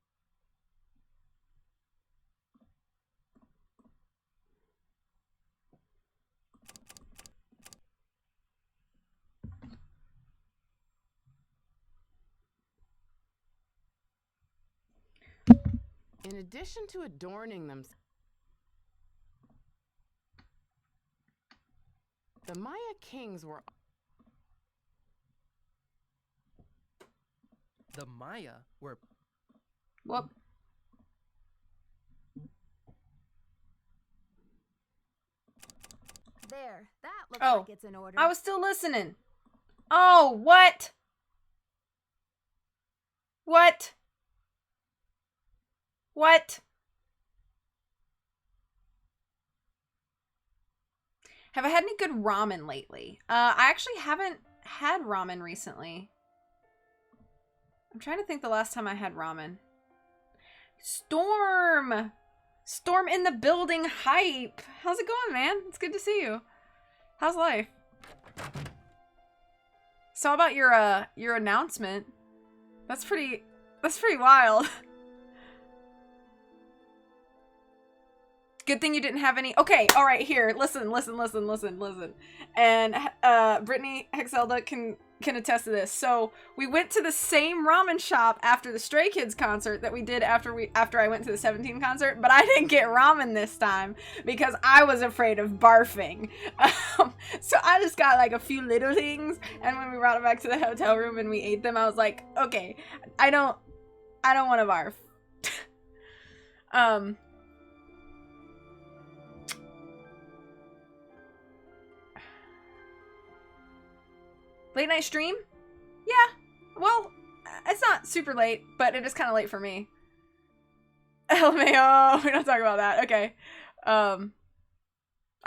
In addition to adorning them, the Maya kings were. The Maya were. Whoop. There, that looks Oh, like it's in order. I was still listening. Oh, what? What? What? Have I had any good ramen lately? I actually haven't had ramen recently. I'm trying to think the last time I had ramen. Storm! Storm in the building hype! How's it going, man? It's good to see you. How's life? Saw about your announcement. That's pretty wild. Good thing you didn't have any. Okay, all right, here. Listen. And Brittany Hexelda can attest to this. So we went to the same ramen shop after the Stray Kids concert that we did after I went to the 17 concert, but I didn't get ramen this time because I was afraid of barfing. So I just got like a few little things, and when we brought it back to the hotel room and we ate them, I was like, okay, I don't want to barf. Late night stream? Yeah. Well, it's not super late, but it is kind of late for me. LMAO. We don't talk about that. Okay. I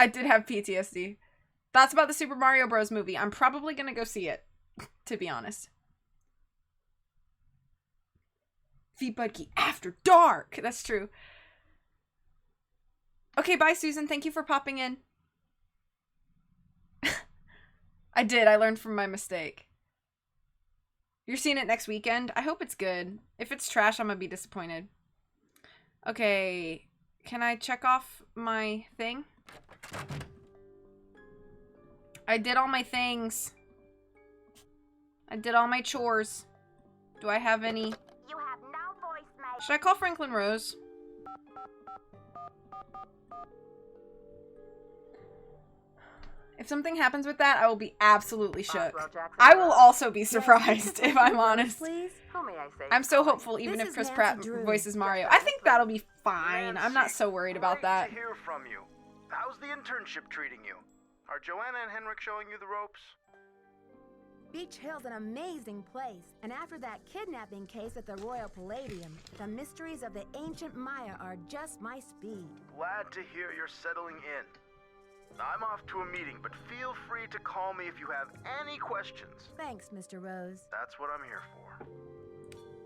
did have PTSD. Thoughts about the Super Mario Bros. Movie? I'm probably gonna go see it, to be honest. Feedbudkey After Dark. That's true. Okay, bye, Susan. Thank you for popping in. I did. I learned from my mistake. You're seeing it next weekend? I hope it's good. If it's trash, I'm gonna be disappointed. Okay. Can I check off my thing? I did all my things. I did all my chores. Do I have any? You have no voicemail. Should I call Franklin Rose? If something happens with that, I will be absolutely shook. I will also be surprised, if I'm honest. Please? Who may I say? I'm so hopeful, even This if is Chris Nancy Pratt Drew. voices Mario. I think that'll be fine. I'm not so worried about that. Great to hear from you. How's the internship treating you? Are Joanna and Henrik showing you the ropes? Beach Hill's an amazing place, and after that kidnapping case at the Royal Palladium, the mysteries of the ancient Maya are just my speed. Glad to hear you're settling in. I'm off to a meeting, but feel free to call me if you have any questions. Thanks, Mr. Rose. That's what I'm here for.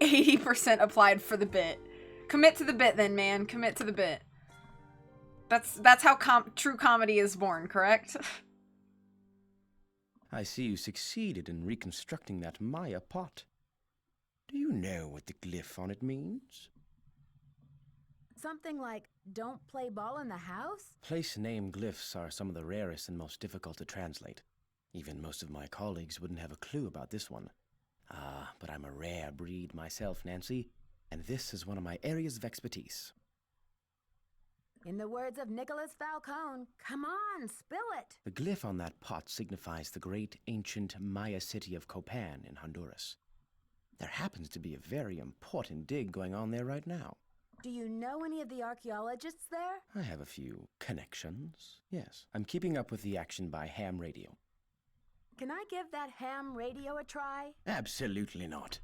80% applied for the bit. Commit to the bit then, man. Commit to the bit. That's how true comedy is born, correct? I see you succeeded in reconstructing that Maya pot. Do you know what the glyph on it means? Something like, don't play ball in the house? Place name glyphs are some of the rarest and most difficult to translate. Even most of my colleagues wouldn't have a clue about this one. Ah, but I'm a rare breed myself, Nancy, and this is one of my areas of expertise. In the words of Nicholas Falcone, come on, spill it. The glyph on that pot signifies the great ancient Maya city of Copan in Honduras. There happens to be a very important dig going on there right now. Do you know any of the archaeologists there? I have a few connections. Yes, I'm keeping up with the action by ham radio. Can I give that ham radio a try? Absolutely not.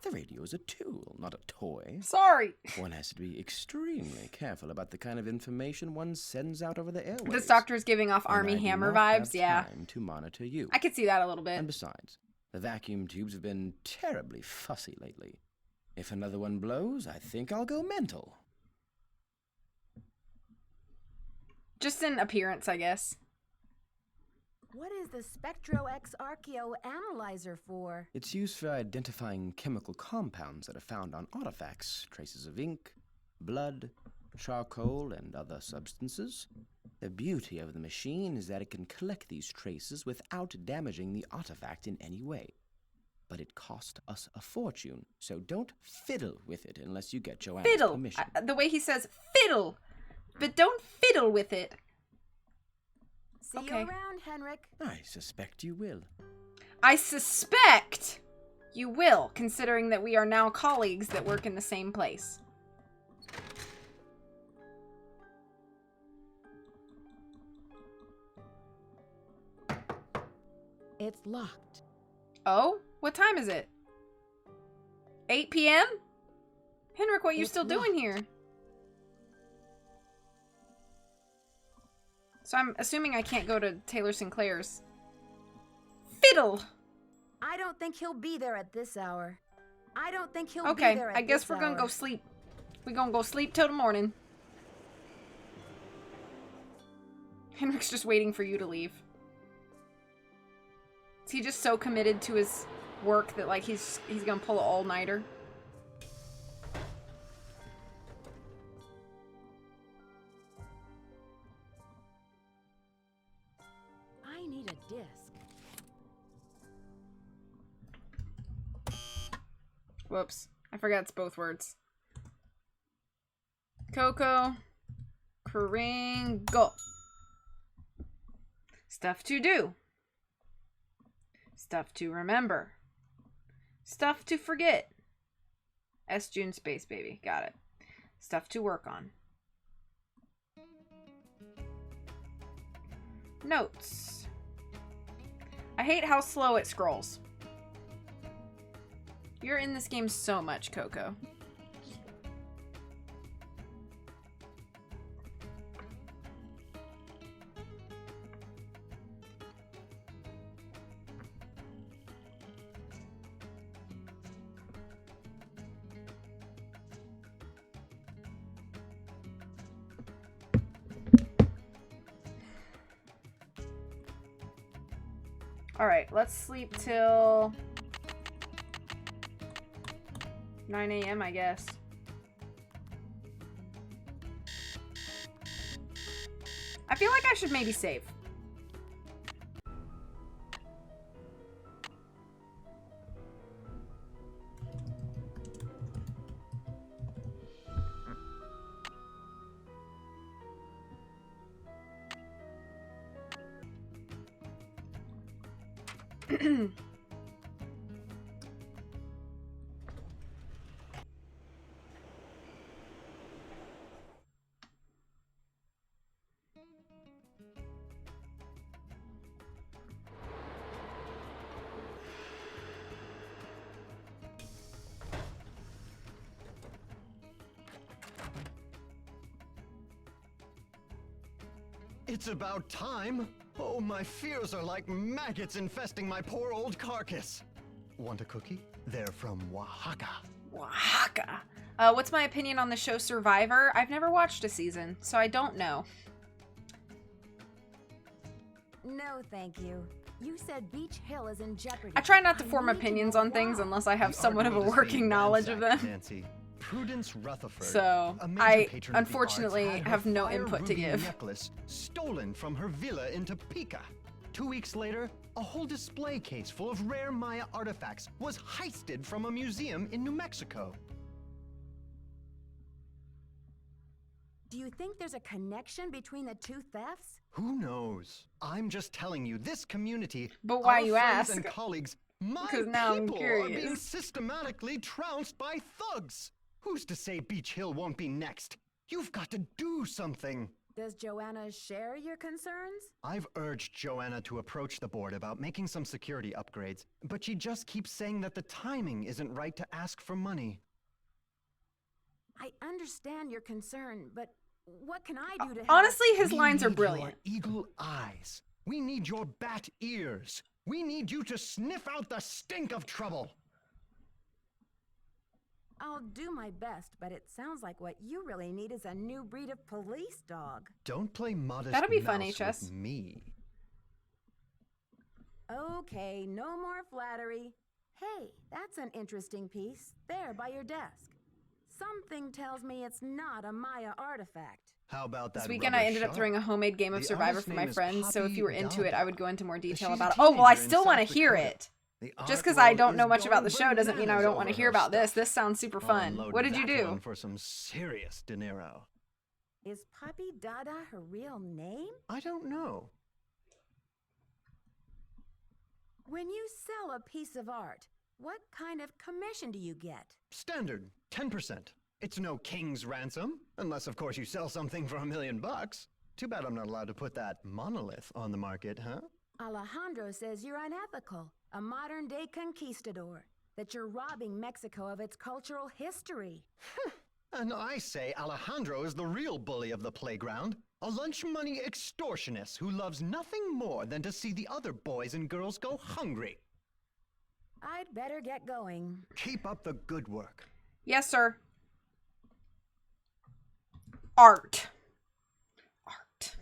The radio is a tool, not a toy. Sorry. One has to be extremely careful about the kind of information one sends out over the airwaves. This doctor is giving off And Army I do Hammer not have vibes, yeah. time to monitor you. I could see that a little bit. And besides, the vacuum tubes have been terribly fussy lately. If another one blows, I think I'll go mental. Just in appearance, I guess. What is the Spectro X Archeo Analyzer for? It's used for identifying chemical compounds that are found on artifacts, traces of ink, blood, charcoal, and other substances. The beauty of the machine is that it can collect these traces without damaging the artifact in any way. But it cost us a fortune, so don't fiddle with it unless you get Joanna's Fiddle. permission. The way he says fiddle. But don't fiddle with it. See Okay. you around, Henrik. I suspect you will. I suspect you will, considering that we are now colleagues that work in the same place. It's locked. Oh? What time is it? 8 p.m.? Henrik, what you It's still doing here? So I'm assuming I can't go to Taylor Sinclair's fiddle. I don't think he'll be there at this hour. I don't think he'll be Okay, there at I guess this we're gonna hour. go sleep. We're gonna go sleep till the morning. Henrik's just waiting for you to leave. Is he just so committed to his work that, like, he's gonna pull an all-nighter? I need a disc. Whoops. I forgot it's both words. Coco. Kringle. Stuff to do. Stuff to remember. Stuff to forget. S. June Space Baby. Got it. Stuff to work on. Notes. I hate how slow it scrolls. You're in this game so much, Coco. Alright, let's sleep till 9 a.m., I guess. I feel like I should maybe save. It's about time. Oh, my fears are like maggots infesting my poor old carcass. Want a cookie? They're from Oaxaca. Oaxaca. What's my opinion on the show Survivor? I've never watched a season, so I don't know. No, thank you. You said Beach Hill is in jeopardy. I try not to form opinions on things unless I have somewhat of a working knowledge of them. Nancy. Prudence Rutherford, So, a major I patron of the unfortunately arts, had her have no fire input to ruby give. necklace stolen from her villa in Topeka. 2 weeks later, a whole display case full of rare Maya artifacts was heisted from a museum in New Mexico. Do you think there's a connection between the two thefts? Who knows? I'm just telling you, this community, But why our you friends ask? and colleagues, my Because now I'm people are being curious. systematically trounced by thugs. Who's to say Beach Hill won't be next? You've got to do something. Does Joanna share your concerns? I've urged Joanna to approach the board about making some security upgrades, but she just keeps saying that the timing isn't right to ask for money. I understand your concern, but what can I do to help? Honestly, his We lines are need brilliant. Your eagle eyes. We need your bat ears. We need you to sniff out the stink of trouble. I'll do my best, but it sounds like what you really need is a new breed of police dog. Don't play modest That'll be mouse fun, with HS. me. Okay, no more flattery. Hey, that's an interesting piece, there by your desk. Something tells me it's not a Maya artifact. How about that? This weekend I ended up throwing a homemade game of The Survivor artist's for my name is friends, so if Poppy you were into it, Dada. I would go into more detail She's a about it. Oh, well, I teenager in still want to South hear Dakota. it. The Just art because I world don't know is much about the going show doesn't mean I bananas don't want to over hear her about this. stuff. This sounds super I'll fun. unload What did you that do? one for some serious dinero. Is Poppy Dada her real name? I don't know. When you sell a piece of art, what kind of commission do you get? Standard, 10%. It's no king's ransom, unless of course you sell something for $1 million. Too bad I'm not allowed to put that monolith on the market, huh? Alejandro says you're unethical, a modern-day conquistador, that you're robbing Mexico of its cultural history. And I say Alejandro is the real bully of the playground. A lunch money extortionist who loves nothing more than to see the other boys and girls go hungry. I'd better get going. Keep up the good work. Yes, sir. Art. Art.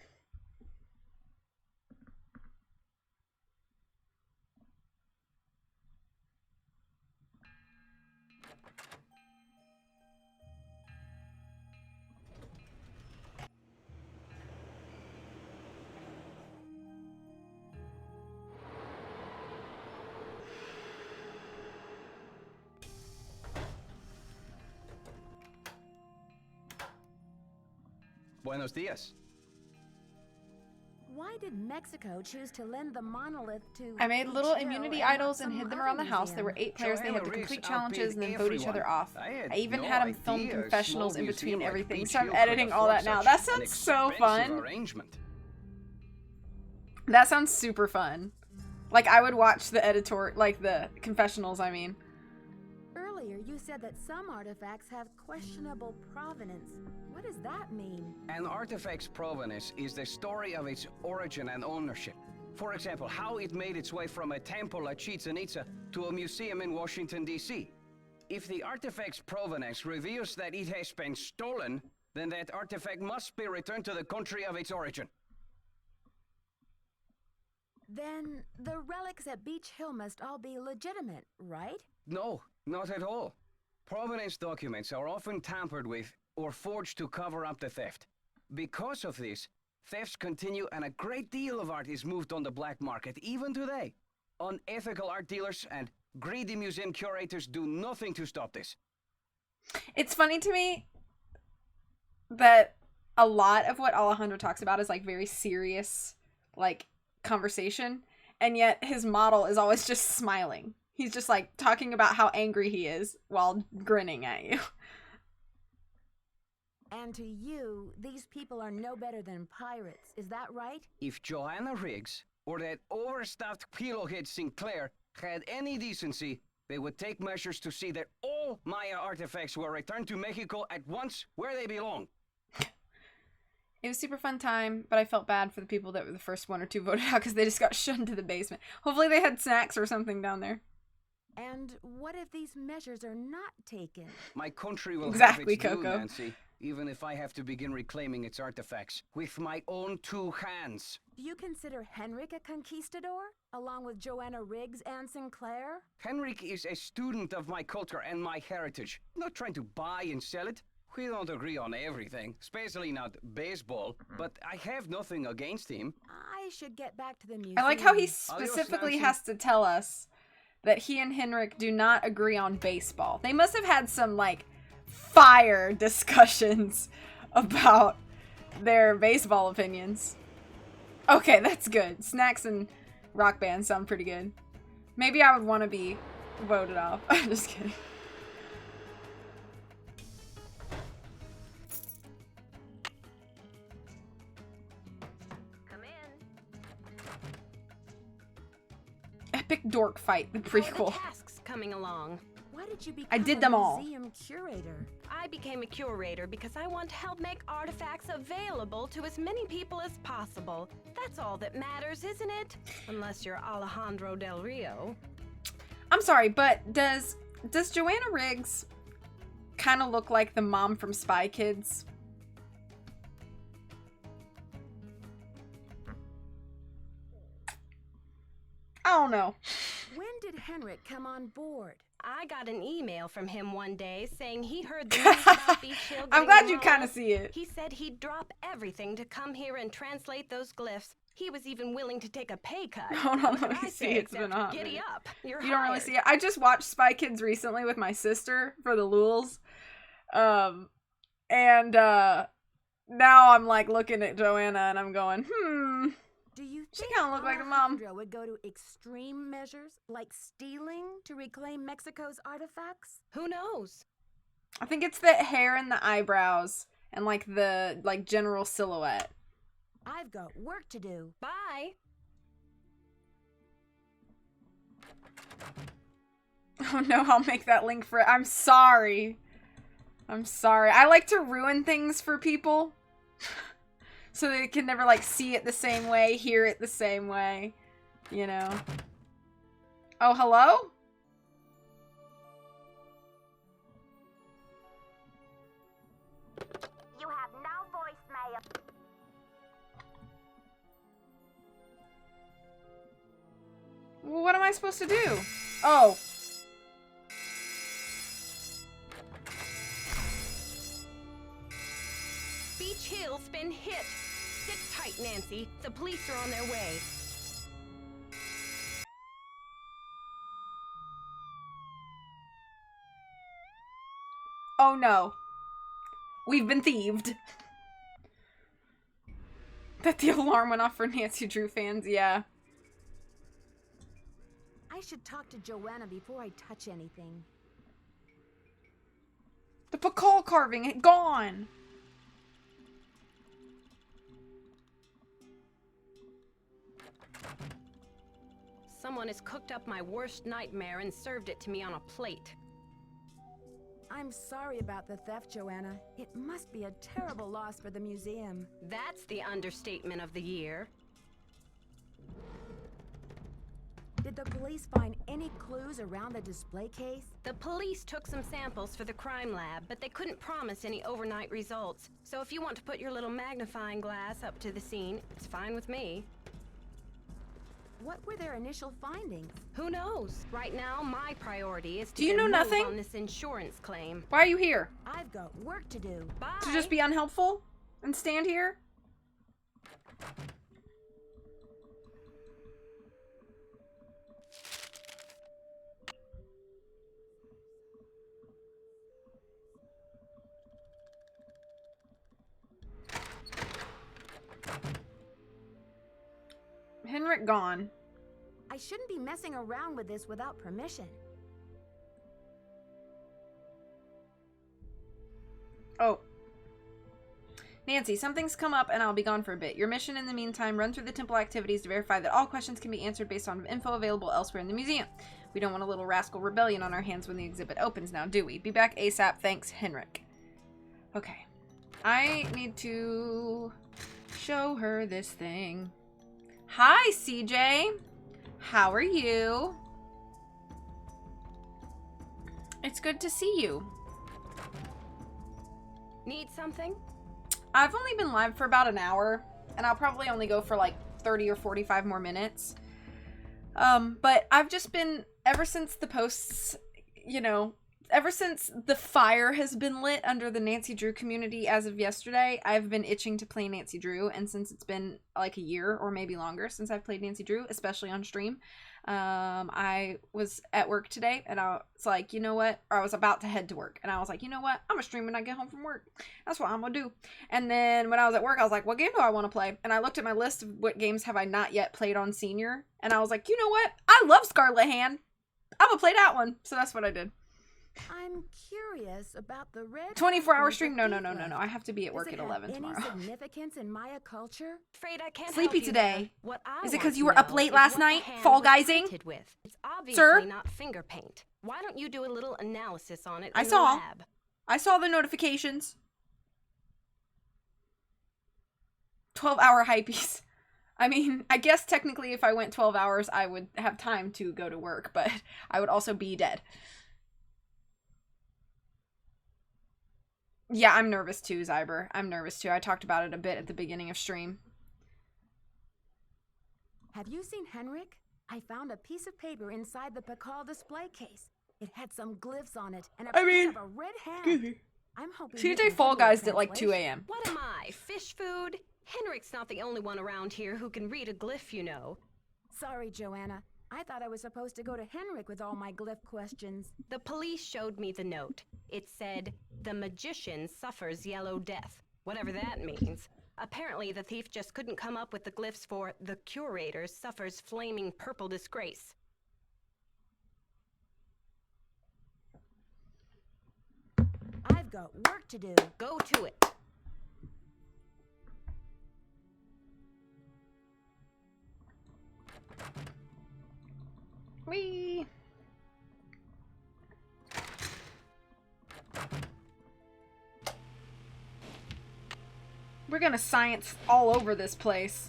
Buenos dias. Why did Mexico choose to lend the monolith to... I made little Beach Hill immunity and not idols and some hid them other around the house. There were museum? 8 players. They had to Joanna complete Riggs challenges and then vote each other everyone. off. I I even no had them film idea a confessionals small in between museum like everything. Beach So I'm Hill could editing all afford that now. such That an sounds so expensive fun. arrangement. That sounds super fun. Like, I would watch the editor, like the confessionals, I mean. Earlier, you said that some artifacts have questionable provenance. What does that mean? An artifact's provenance is the story of its origin and ownership. For example, how it made its way from a temple at Chichen Itza to a museum in Washington, D.C. If the artifact's provenance reveals that it has been stolen, then that artifact must be returned to the country of its origin. Then the relics at Beach Hill must all be legitimate, right? No, not at all. Provenance documents are often tampered with or forged to cover up the theft. Because of this, thefts continue and a great deal of art is moved on the black market, even today. Unethical art dealers and greedy museum curators do nothing to stop this. It's funny to me that a lot of what Alejandro talks about is like very serious, like, conversation, and yet his model is always just smiling. He's just like talking about how angry he is while grinning at you. And to you, these people are no better than pirates, is that right? If Joanna Riggs or that overstuffed pillowhead Sinclair had any decency, they would take measures to see that all Maya artifacts were returned to Mexico at once where they belong. It was a super fun time, but I felt bad for the people that were the first 1 or 2 voted out because they just got shunned to the basement. Hopefully they had snacks or something down there. And what if these measures are not taken? My country will Exactly, have its due, Coco. Nancy, even if I have to begin reclaiming its artifacts with my own 2 hands. Do you consider Henrik a conquistador, along with Joanna Riggs and Sinclair? Henrik is a student of my culture and my heritage, not trying to buy and sell it. We don't agree on everything, especially not baseball, but I have nothing against him. I should get back to the museum. I like how he Adios, specifically Nancy. has to tell us that he and Henrik do not agree on baseball. They must have had some, like, fire discussions about their baseball opinions. Okay, that's good. Snacks and rock bands sound pretty good. Maybe I would want to be voted off. I'm just kidding. Come in. Epic dork fight, the How are prequel. the tasks coming along? Why did you become I did them a all. museum curator? I became a curator because I want to help make artifacts available to as many people as possible. That's all that matters, isn't it? Unless you're Alejandro Del Rio. I'm sorry, but does Joanna Riggs kind of look like the mom from Spy Kids? I don't know. When did Henrik come on board? I got an email from him one day saying he heard the news about Beach Hill. I'm getting glad you kind of demolished. see it. He said he'd drop everything to come here and translate those glyphs. He was even willing to take a pay cut. Hold on, What let can me I see. say It's been except a hot giddy minute. up. You're You don't really hired. see it. I just watched Spy Kids recently with my sister for the Lules. Now I'm like looking at Joanna and I'm going, Do you She think kinda look like the mom. Alejandro would go to extreme measures, like stealing, to reclaim Mexico's artifacts? Who knows? I think it's the hair and the eyebrows and like the general silhouette. I've got work to do. Bye. Oh no, I'll make that link for it. I'm sorry. I like to ruin things for people. So they can never, like, see it the same way, hear it the same way. You know? Oh, hello? You have no voicemail. Well, what am I supposed to do? Oh. Beach Hill's been hit. Sit tight, Nancy. The police are on their way. Oh no. We've been thieved. That the alarm went off for Nancy Drew fans, yeah. I should talk to Joanna before I touch anything. The Pakal carving, gone! Someone has cooked up my worst nightmare and served it to me on a plate. I'm sorry about the theft, Joanna. It must be a terrible loss for the museum. That's the understatement of the year. Did the police find any clues around the display case? The police took some samples for the crime lab, but they couldn't promise any overnight results. So if you want to put your little magnifying glass up to the scene, it's fine with me. What were their initial findings? Who knows? Right now, my priority is to Do you get know a move nothing? on this insurance claim. Why are you here? I've got work to do. Bye. To just be unhelpful? And stand here? Henrik gone. I shouldn't be messing around with this without permission. Oh. Nancy, something's come up and I'll be gone for a bit. Your mission in the meantime, run through the temple activities to verify that all questions can be answered based on info available elsewhere in the museum. We don't want a little rascal rebellion on our hands when the exhibit opens now, do we? Be back ASAP. Thanks, Henrik. Okay. I need to show her this thing. Hi, CJ. How are you? It's good to see you. Need something? I've only been live for about an hour, and I'll probably only go for like 30 or 45 more minutes. But I've just been, ever since the posts, you know, ever since the fire has been lit under the Nancy Drew community as of yesterday, I've been itching to play Nancy Drew, and since it's been like a year or maybe longer since I've played Nancy Drew, especially on stream, I was at work today, and I was like, you know what, or I was about to head to work, and I was like, you know what, I'm gonna stream when I get home from work. That's what I'm gonna do. And then when I was at work, I was like, what game do I want to play? And I looked at my list of what games have I not yet played on Senior, and I was like, you know what, I love Scarlet Hand. I'm gonna play that one. So that's what I did. I'm curious about the red 24-hour stream? No. I have to be at work at 11 tomorrow. Any significance in Maya culture? Afraid I can't Sleepy help you today. there. What I Is it want because you to were up know late is last what the night, hand Fall was Guysing? painted with. It's obviously Sir? not finger paint. Why don't you do a little analysis on it I in saw. the lab? I saw the notifications. 12-hour hypees. I mean, I guess technically if I went 12 hours, I would have time to go to work, but I would also be dead. Yeah, I'm nervous too, Zyber. I'm nervous too. I talked about it a bit at the beginning of stream. Have you seen Henrik? I found a piece of paper inside the Pakal display case. It had some glyphs on it and a print of a red hand. I'm hoping CJ Fall Guys at like 2 a.m. What am I, fish food? Henrik's not the only one around here who can read a glyph, you know. Sorry, Joanna. I thought I was supposed to go to Henrik with all my glyph questions. The police showed me the note. It said, "The magician suffers yellow death," whatever that means. Apparently, the thief just couldn't come up with the glyphs for "the curator suffers flaming purple disgrace." I've got work to do. Go to it. Whee! We're gonna science all over this place.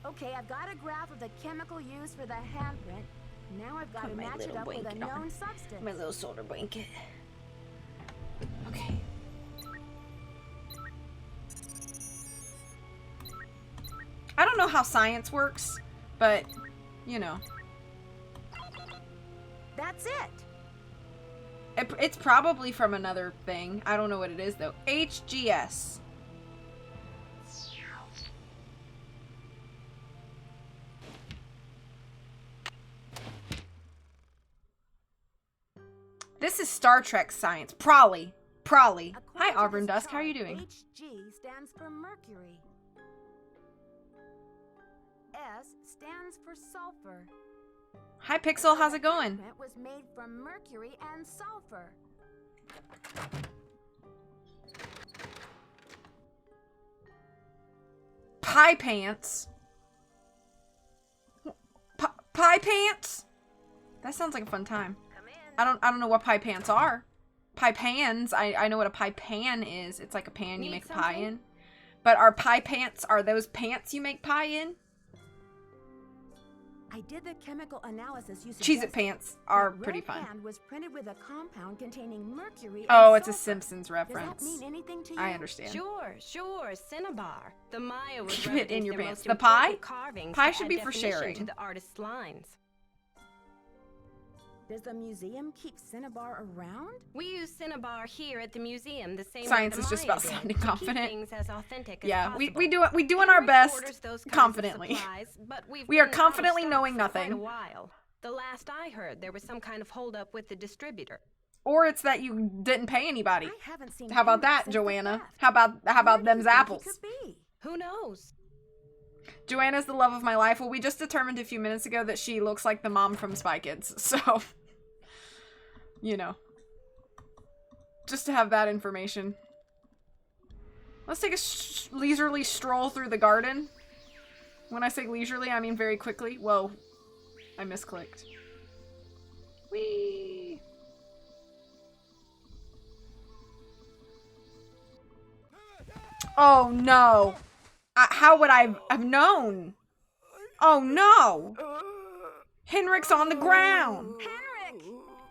Okay, I've got a graph of the chemical used for the handprint. Now I've got to match it up with a known substance. My little shoulder blanket. Okay. I don't know how science works, but, you know. That's it! It's probably from another thing. I don't know what it is, though. HGS. This is Star Trek science. Prolly. Prolly. Hi, Auburn Dusk. How are you doing? HG stands for mercury. S stands for sulfur. Hi, Pixel. How's it going? It was made from mercury and sulfur. Pie pants. Pie pants? That sounds like a fun time. I don't know what pie pants are. Pie pans. I know what a pie pan is. It's like a pan you make a pie in. But are pie pants, are those pants you make pie in? I did the chemical analysis you Cheez-It pants are that pretty red fun. hand was printed with a compound containing mercury Oh, and it's a sulfur. Simpsons reference. Does that mean anything to you? I understand. Sure, Cinnabar. The Maya was Keep it in your their pants. most The pie? important carvings Pie that should add be for definition sharing. to the artist's lines. Does the museum keep Cinnabar around? We use Cinnabar here at the museum the same Science way is the just Maya about did, sounding to keep confident. things as authentic as Yeah, possible. we doing our best orders those kinds of confidently. supplies, but we've We are been out of confidently stock knowing for nothing. Quite a while. The last I heard, there was some kind of holdup with the distributor. Or it's that you didn't pay anybody. I haven't seen How about Henrik that, since the Joanna? theft. How about Where do them's you think he apples? could be? Who knows? Joanna's the love of my life. Well, we just determined a few minutes ago that she looks like the mom from Spy Kids. So, you know. Just to have that information. Let's take a leisurely stroll through the garden. When I say leisurely, I mean very quickly. Whoa. I misclicked. Whee! Oh no! How would I have known? Oh no! Henrik's on the ground!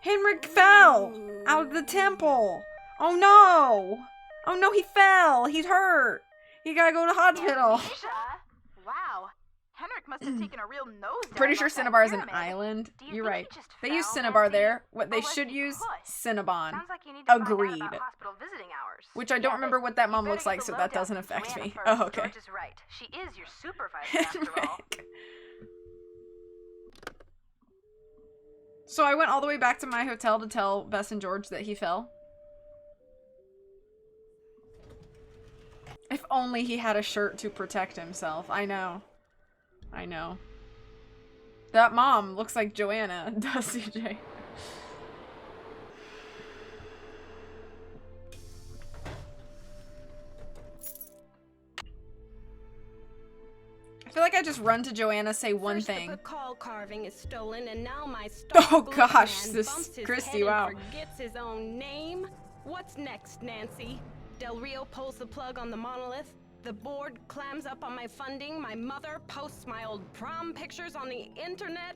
Henrik fell out of the temple! Oh no! Oh no, he fell! He's hurt! He gotta go to the hospital! Wow. Henrik must have taken a real nose. Pretty sure Cinnabar is an island. You're right. They use Cinnabar there. What they should use? Cinnabon. Sounds like you need to Agreed. find out about hospital visiting hours. Which I don't remember what that mom looks like, so that doesn't affect me. Oh, okay. George is right. She is your supervisor after all. So I went all the way back to my hotel to tell Bess and George that he fell. If only he had a shirt to protect himself. I know. I know. That mom looks like Joanna, does CJ? I feel like I just run to Joanna, say one thing. The call carving is stolen, and now my Oh gosh, man this bumps his Christy, head wow. and forgets his own name. What's next, Nancy? Del Rio pulls the plug on the monolith. The board clams up on my funding. My mother posts my old prom pictures on the internet.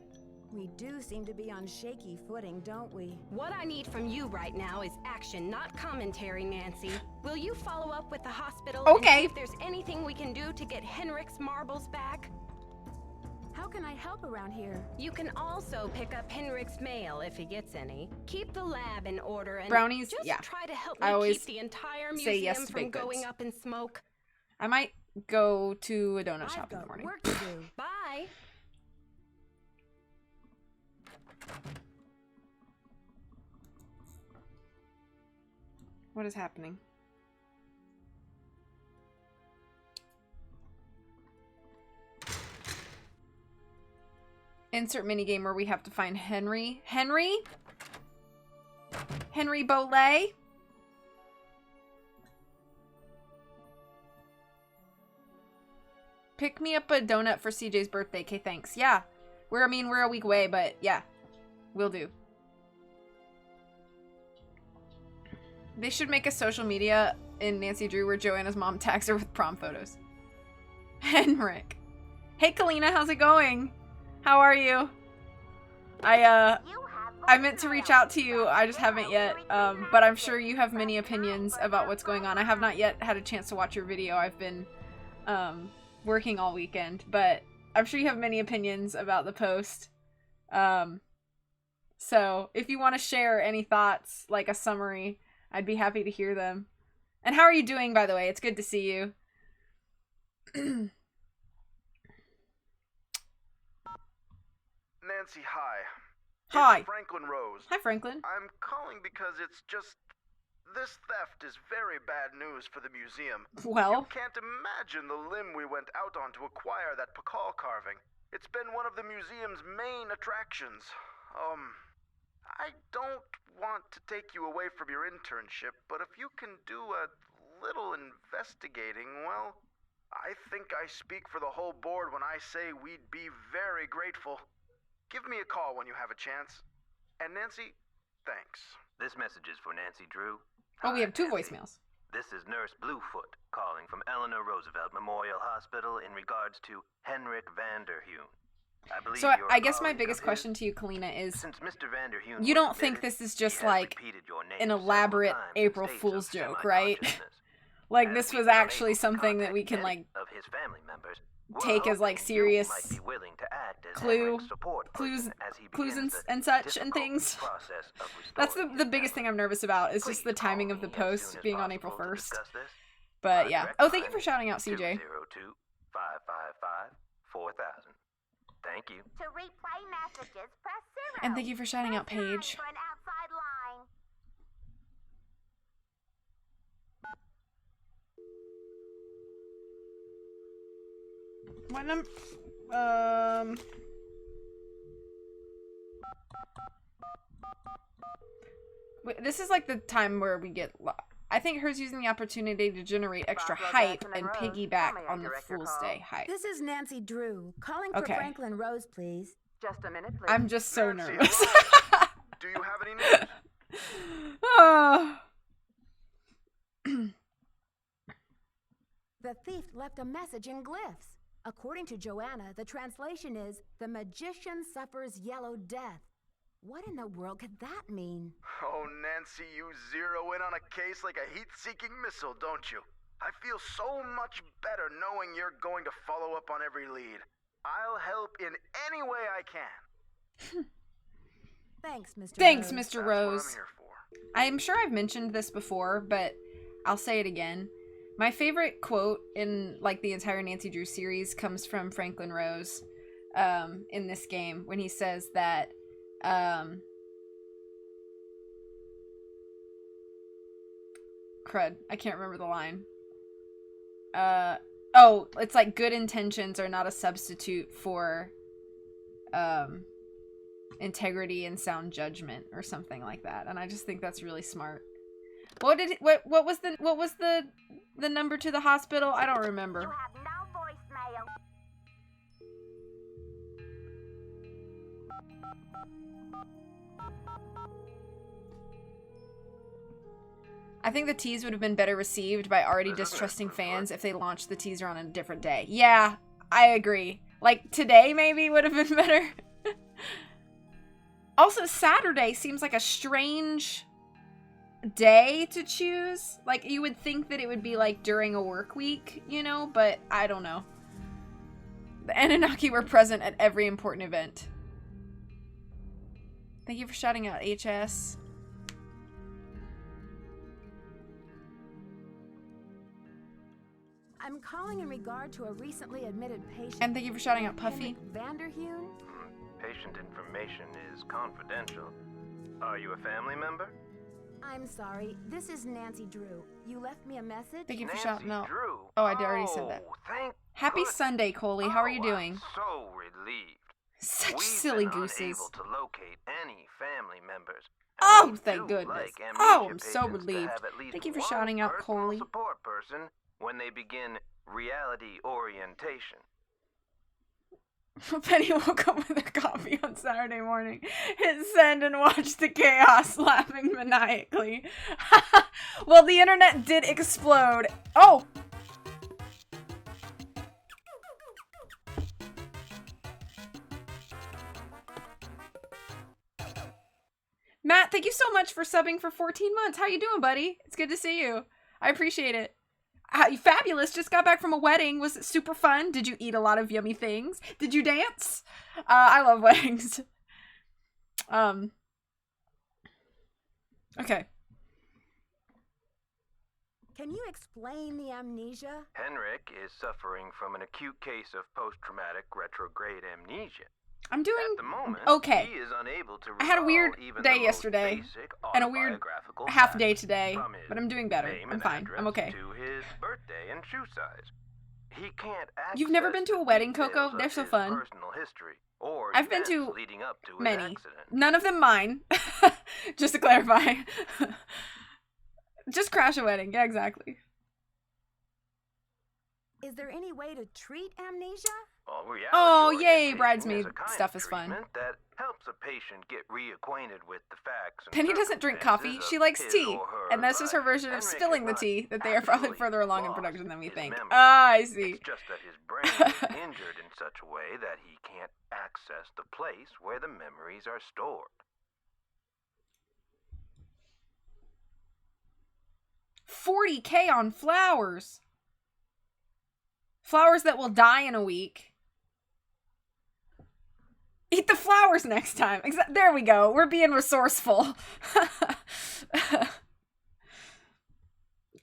We do seem to be on shaky footing, don't we? What I need from you right now is action, not commentary, Nancy. Will you follow up with the hospital and Okay. see if there's anything we can do to get Henrik's marbles back? How can I help around here? You can also pick up Henrik's mail if he gets any. Keep the lab in order and Brownies, just yeah. try to help I me always keep the entire say museum yes to from baked going goods. up in smoke. I might go to a donut shop in the Got morning. work to do. Bye. What is happening? Insert minigame where we have to find Henry. Henry? Henry Bolay? Pick me up a donut for CJ's birthday. Okay, thanks. Yeah. We're a week away, but yeah, we'll do. They should make a social media in Nancy Drew where Joanna's mom tags her with prom photos. Henrik. Hey, Kalina, how's it going? How are you? I meant to reach out to you, I just haven't yet, but I'm sure you have many opinions about what's going on. I have not yet had a chance to watch your video. I've been working all weekend, but I'm sure you have many opinions about the post. So if you want to share any thoughts, like a summary, I'd be happy to hear them. And how are you doing, by the way? It's good to see you. Nancy, hi. Hi. It's Franklin Rose. Hi, Franklin. I'm calling because it's just... This theft is very bad news for the museum. Well? You can't imagine the limb we went out on to acquire that Pakal carving. It's been one of the museum's main attractions. I don't want to take you away from your internship, but if you can do a little investigating, well, I think I speak for the whole board when I say we'd be very grateful. Give me a call when you have a chance. And Nancy, thanks. This message is for Nancy Drew. Oh, we have 2 Nancy. voicemails. This is Nurse Bluefoot calling from Eleanor Roosevelt Memorial Hospital in regards to Henrik Vanderheun. I believe So you're I a guess my colleague biggest of question his. to you, Kalina, is Since Mr. Vanderheun you was don't think admitted, this is he just has like repeated your name an several elaborate times in April states Fool's of joke, right? semi-consciousness. Like As this we've was been actually unable to something that contact we can any like of his family members, we're take as like hoping serious you might be willing to act as clue, Henrik's support clues, person as he clues begins and the such and difficult things. process of That's restoring the his biggest thing memory. I'm nervous about. Is just the Please call timing of the me as soon post as being on April possible to 1st. discuss this. But My yeah. direct Oh, thank you line for shouting out, CJ. 202-555-4000. Thank you. To replay messages, press 0. And thank you for shouting out, Press 9 Paige. for an outside line. What number? Wait, this is like the time where we get. I think her's using the opportunity to generate extra hype and piggyback on the Fool's Day hype. This is Nancy Drew, calling for Okay. Franklin Rose, please. Just a minute, please. I'm just so Nancy, nervous. hello? Do you have any news? Oh. The thief left a message in glyphs. According to Joanna, the translation is, "The magician suffers yellow death." What in the world could that mean? Oh, Nancy, you zero in on a case like a heat-seeking missile, don't you? I feel so much better knowing you're going to follow up on every lead. I'll help in any way I can. Thanks, Mr. Thanks, Rose. Mr. That's Rose. what I'm here for. I'm sure I've mentioned this before, but I'll say it again. My favorite quote in like the entire Nancy Drew series comes from Franklin Rose in this game when he says that crud, I can't remember the line. Oh, it's like good intentions are not a substitute for integrity and sound judgment or something like that. And I just think that's really smart. What was the number to the hospital? I don't remember. You have no voicemail. I think the tease would have been better received by already distrusting fans if they launched the teaser on a different day. Yeah, I agree. Like, today maybe would have been better. Also, Saturday seems like a strange day to choose. Like, you would think that it would be, like, during a work week, you know? But I don't know. The Anunnaki were present at every important event. Thank you for shouting out, HS. I'm calling in regard to a recently admitted patient. And thank you for shouting out, Puffy. Henrik Vanderheun? Patient information is confidential. Are you a family member? I'm sorry. This is Nancy Drew. You left me a message? Thank you for Nancy shouting out. Drew. Oh, I already said that. Thank Happy goodness. Sunday, Coley. How are you doing? I'm so relieved. Such We've silly been gooses. unable to locate any family members. Oh, We thank do goodness. like amnesia Oh, I'm so patients to relieved. have at least Thank you for one shouting out, personal Coley. support person when they begin reality orientation. Penny woke up with her coffee on Saturday morning, hit send, and watched the chaos, laughing maniacally. Well, the internet did explode. Oh! Matt, thank you so much for subbing for 14 months. How you doing, buddy? It's good to see you. I appreciate it. Fabulous. Just got back from a wedding. Was it super fun? Did you eat a lot of yummy things? Did you dance? I love weddings. Okay. Can you explain the amnesia? Henrik is suffering from an acute case of post-traumatic retrograde amnesia. I'm doing At the moment, okay. He is unable to I had a weird even day the yesterday most basic and a weird autobiographical half day facts today, from his but I'm doing better. name I'm and fine. address I'm okay. To his birthday and shoe size. He can't access You've never been to a wedding, Coco? details They're of so his fun. personal history or I've been events to leading up to his many. accident. None of them mine. Just to clarify. Just crash a wedding. Yeah, exactly. Is there any way to treat amnesia? Oh, yay, bridesmaid stuff is fun. That helps a patient get reacquainted with the facts. And Penny doesn't drink coffee. She likes tea. And this is her version of Henrik spilling the is tea that they are probably actually further along in production than we think. memory. Ah, I see. It's just that his brain is injured in such a way that he can't access the place where the memories are stored. $40K on flowers. Flowers that will die in a week. Eat the flowers next time. There we go. We're being resourceful.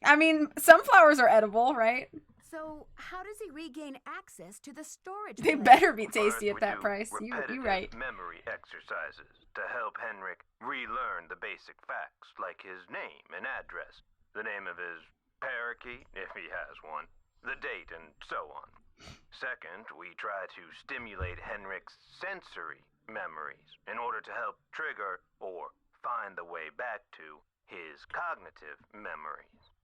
I mean, some flowers are edible, right? So, how does he regain access to the storage They place? better be tasty at that price. You right. Memory exercises to help Henrik relearn the basic facts like his name and address, the name of his parakeet, if he has one, the date, and so on. Second, we try to stimulate Henrik's sensory memories in order to help trigger or find the way back to his cognitive memories.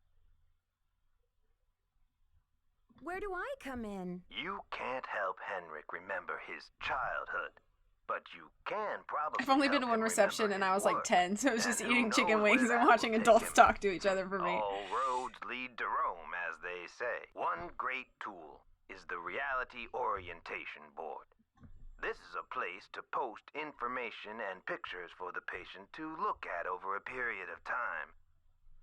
Where do I come in? You can't help Henrik remember his childhood, but you can probably I've only been to one reception and I was like 10, so it was just eating chicken wings and watching adults talk to each other for me. All roads lead to Rome, as they say. One great tool is the Reality Orientation Board. This is a place to post information and pictures for the patient to look at over a period of time.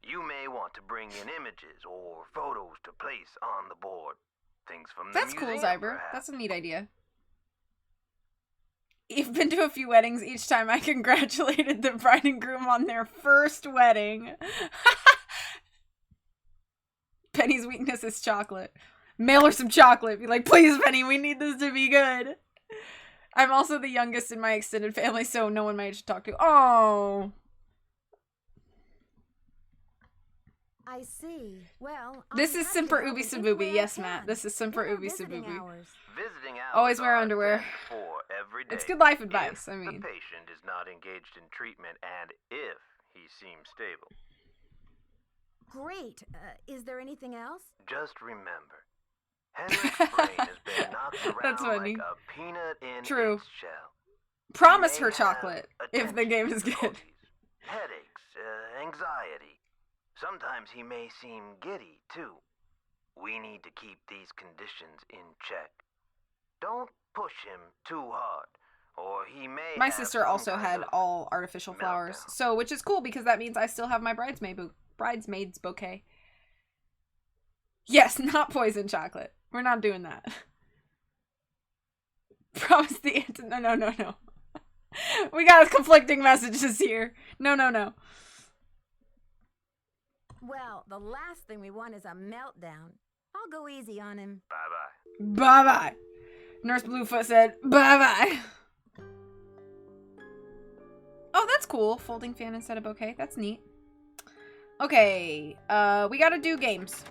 You may want to bring in images or photos to place on the board. Things from the That's cool, museum, Zyber. perhaps. That's a neat idea. You've been to a few weddings. Each time I congratulated the bride and groom on their first wedding. Penny's weakness is chocolate. Mail her some chocolate. Be like, please, Penny, we need this to be good. I'm also the youngest in my extended family, so no one my age to talk to. Oh. I see. Well, This I'm is happy to Simper help Ubi in any way Sabubi. I Yes, Matt. can. This is Simper What are Ubi visiting Sabubi. hours? Visiting hours Always wear are underwear. 10 to 4 every day. It's good life advice, if I mean. the patient is not engaged in treatment and if he seems stable. Great. Is there anything else? Just remember, Henrik's brain has been knocked around That's funny. like a peanut in True. its shell. Promise He her may chocolate have if the attention game is good. difficulties, headaches, anxiety. Sometimes he may seem giddy, too. We need to keep these conditions in check. Don't push him too hard, or he may My have sister some also kind had of all artificial flowers, so which is cool because that means I still have my bridesmaid's bouquet. Yes, not poison chocolate. We're not doing that. Promise the answer. No. We got conflicting messages here. No. Well, the last thing we want is a meltdown. I'll go easy on him. Bye-bye. Bye-bye. Nurse Bluefoot said, bye-bye. Oh, that's cool. Folding fan instead of bouquet. That's neat. Okay. We gotta do games.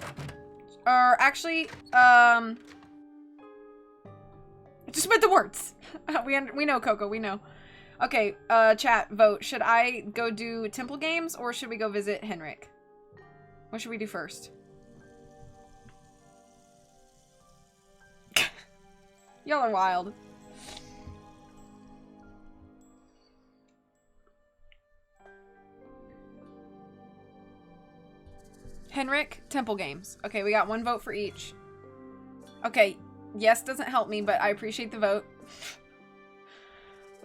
Or actually, just with the words. We know, Coco. We know. Okay, chat, vote. Should I go do temple games or should we go visit Henrik? What should we do first? Y'all are wild. Henrik, Temple Games. Okay, we got 1 vote for each. Okay, yes doesn't help me, but I appreciate the vote.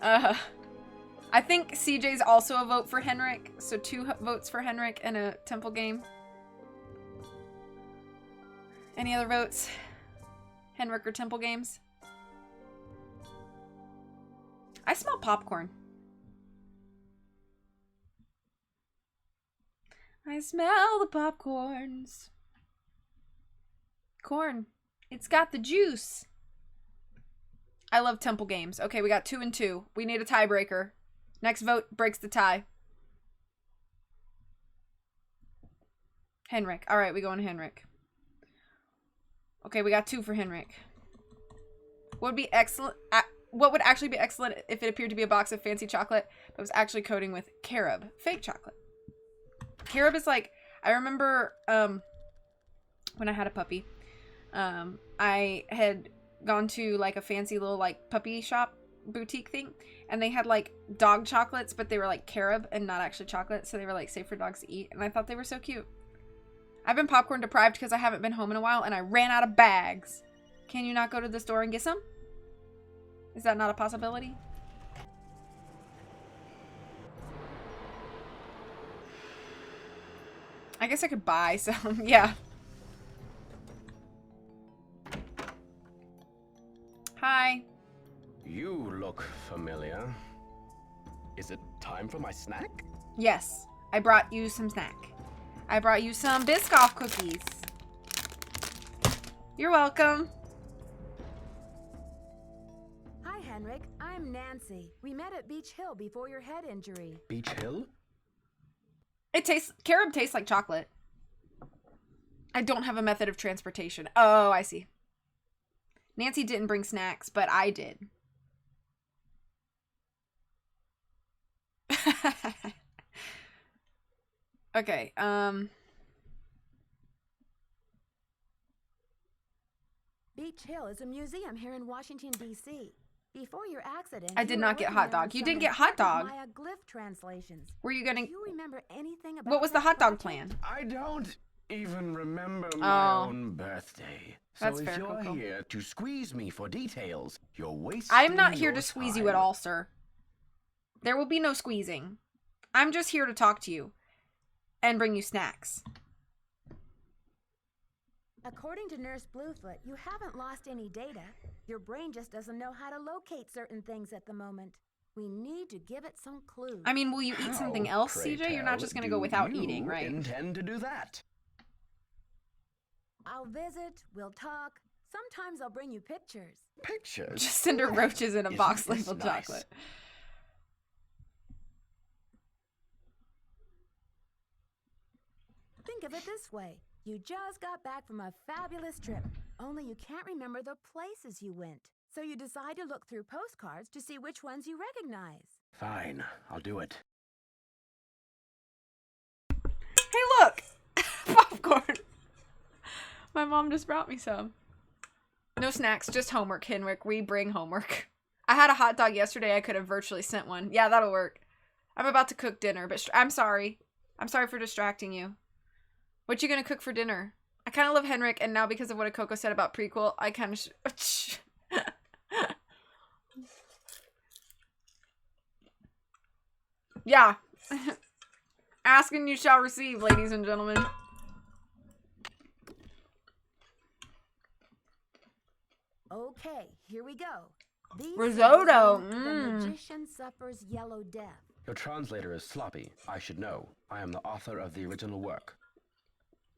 I think CJ's also a vote for Henrik, so 2 votes for Henrik and a Temple game. Any other votes? Henrik or Temple games? I smell popcorn. I smell the popcorns. Corn. It's got the juice. I love Temple games. Okay, we got 2 and 2. We need a tiebreaker. Next vote breaks the tie. Henrik. All right, we go on Henrik. Okay, we got 2 for Henrik. What would be excellent? What would actually be excellent if it appeared to be a box of fancy chocolate, but was actually coating with carob, fake chocolate. Carob is like, I remember when I had a puppy, I had gone to like a fancy little like puppy shop boutique thing, and they had like dog chocolates, but they were like carob and not actually chocolate, so they were like safe for dogs to eat, and I thought they were so cute. I've been popcorn deprived because I haven't been home in a while, and I ran out of bags. Can you not go to the store and get some? Is that not a possibility? I guess I could buy some, yeah. Hi. You look familiar. Is it time for my snack? Yes, I brought you some snack. I brought you some Biscoff cookies. You're welcome. Hi, Henrik. I'm Nancy. We met at Beach Hill before your head injury. Beach Hill? Carob tastes like chocolate. I don't have a method of transportation. Oh, I see. Nancy didn't bring snacks, but I did. Okay, Beach Hill is a museum here in Washington, D.C. Before your accident, I did not get hot dog. You didn't get hot dog. Maya glyph translations. Were you gonna? Do you remember anything about What was the hot dog plan? I don't even remember my own birthday. That's so fair, if you're Coco. here to squeeze me for details, you're wasting I am not here your to squeeze time. you at all, sir. There will be no squeezing. I'm just here to talk to you and bring you snacks. According to Nurse Bluefoot, you haven't lost any data. Your brain just doesn't know how to locate certain things at the moment. We need to give it some clues. I mean, will you eat something else, pray CJ? You're not tell, just going to do go without you eating, right? Intend to do that? I'll visit, we'll talk. Sometimes I'll bring you pictures. Pictures? Just send her roaches in a Isn't box this labeled nice? chocolate. Think of it this way. You just got back from a fabulous trip, only you can't remember the places you went. So you decide to look through postcards to see which ones you recognize. Fine, I'll do it. Hey, look! Popcorn! My mom just brought me some. No snacks, just homework, Henrik. We bring homework. I had a hot dog yesterday. I could have virtually sent one. Yeah, that'll work. I'm about to cook dinner, but I'm sorry. I'm sorry for distracting you. What you gonna cook for dinner? I kind of love Henrik, and now because of what Coco said about prequel, I kind of yeah. Ask and you shall receive, ladies and gentlemen. Okay, here we go. These Risotto, The magician suffers yellow death. Your translator is sloppy. I should know. I am the author of the original work.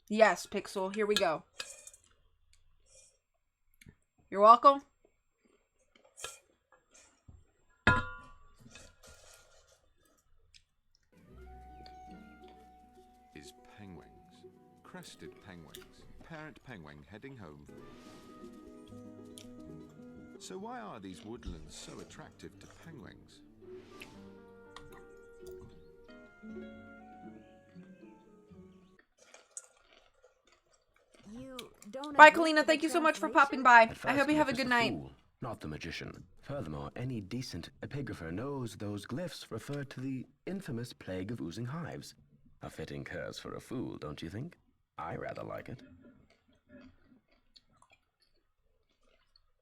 Yes, Pixel. Here we go. You're welcome. Is penguins. Crested penguins. Parent penguin heading home. So why are these woodlands so attractive to penguins? You don't Bye, agree Kalina. with Thank the you so much for translation? popping by. At I first, hope you have a Glyph is good the night. fool, not the magician. Furthermore, any decent epigrapher knows those glyphs refer to the infamous plague of oozing hives. A fitting curse for a fool, don't you think? I rather like it.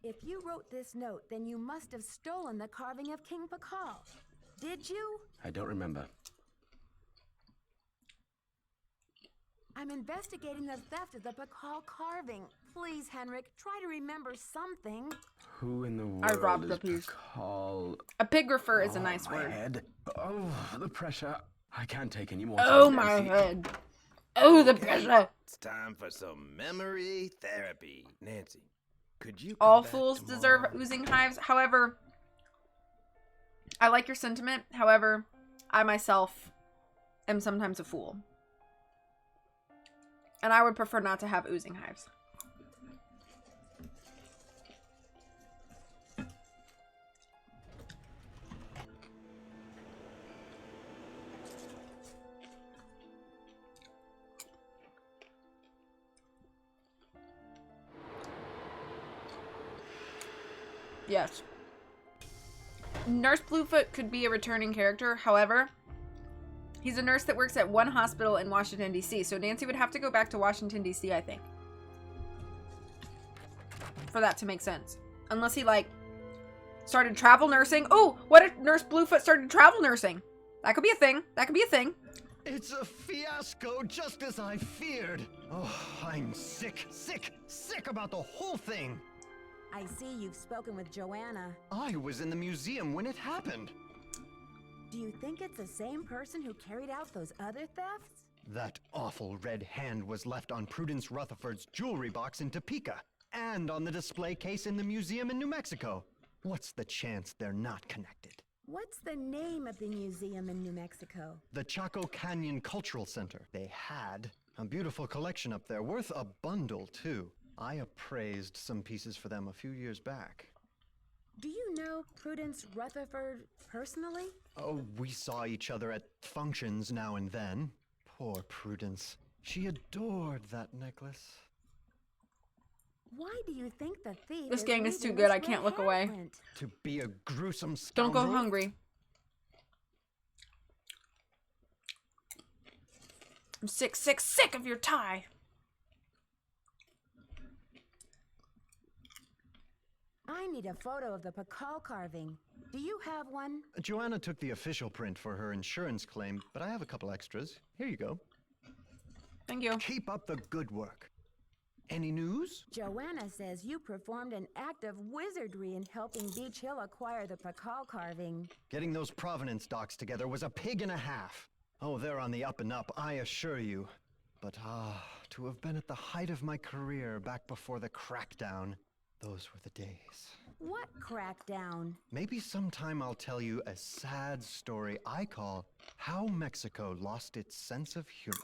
If you wrote this note, then you must have stolen the carving of King Pakal. Did you? I don't remember. I'm investigating the theft of the Pakal carving. Please, Henrik, try to remember something. Who in the I world robbed is the piece. Pakal? Epigrapher is a Oh, nice my word. head. Oh, the pressure. I can't take any more Oh time, my Nancy. head. Oh, the Okay, pressure. It's time for some memory therapy. Nancy, could you All come back fools tomorrow? deserve oozing hives. However, I like your sentiment. However, I myself am sometimes a fool. And I would prefer not to have oozing hives. Yes. Nurse Bluefoot could be a returning character. However, he's a nurse that works at one hospital in Washington, D.C. So Nancy would have to go back to Washington, D.C., I think. For that to make sense. Unless he, like, started travel nursing. Oh, what if Nurse Bluefoot started travel nursing? That could be a thing. That could be a thing. It's a fiasco, just as I feared. Oh, I'm sick about the whole thing. I see you've spoken with Joanna. I was in the museum when it happened. Do you think it's the same person who carried out those other thefts? That awful red hand was left on Prudence Rutherford's jewelry box in Topeka, and on the display case in the museum in New Mexico. What's the chance they're not connected? What's the name of the museum in New Mexico? The Chaco Canyon Cultural Center. They had a beautiful collection up there, worth a bundle, too. I appraised some pieces for them a few years back. Do you know Prudence Rutherford personally? Oh, we saw each other at functions now and then. Poor Prudence. She adored that necklace. Why do you think the thief This is game is too leaving good. this I can't red look away. handprint? To be a gruesome Don't scoundrel. go hungry. I'm sick of your tie. I need a photo of the Pakal carving. Do you have one? Joanna took the official print for her insurance claim, but I have a couple extras. Here you go. Thank you. Keep up the good work. Any news? Joanna says you performed an act of wizardry in helping Beach Hill acquire the Pakal carving. Getting those Provenance docs together was a pig and a half. Oh, they're on the up and up, I assure you. But to have been at the height of my career back before the crackdown, those were the days. What crackdown? Maybe sometime I'll tell you a sad story I call How Mexico Lost Its Sense of Humor.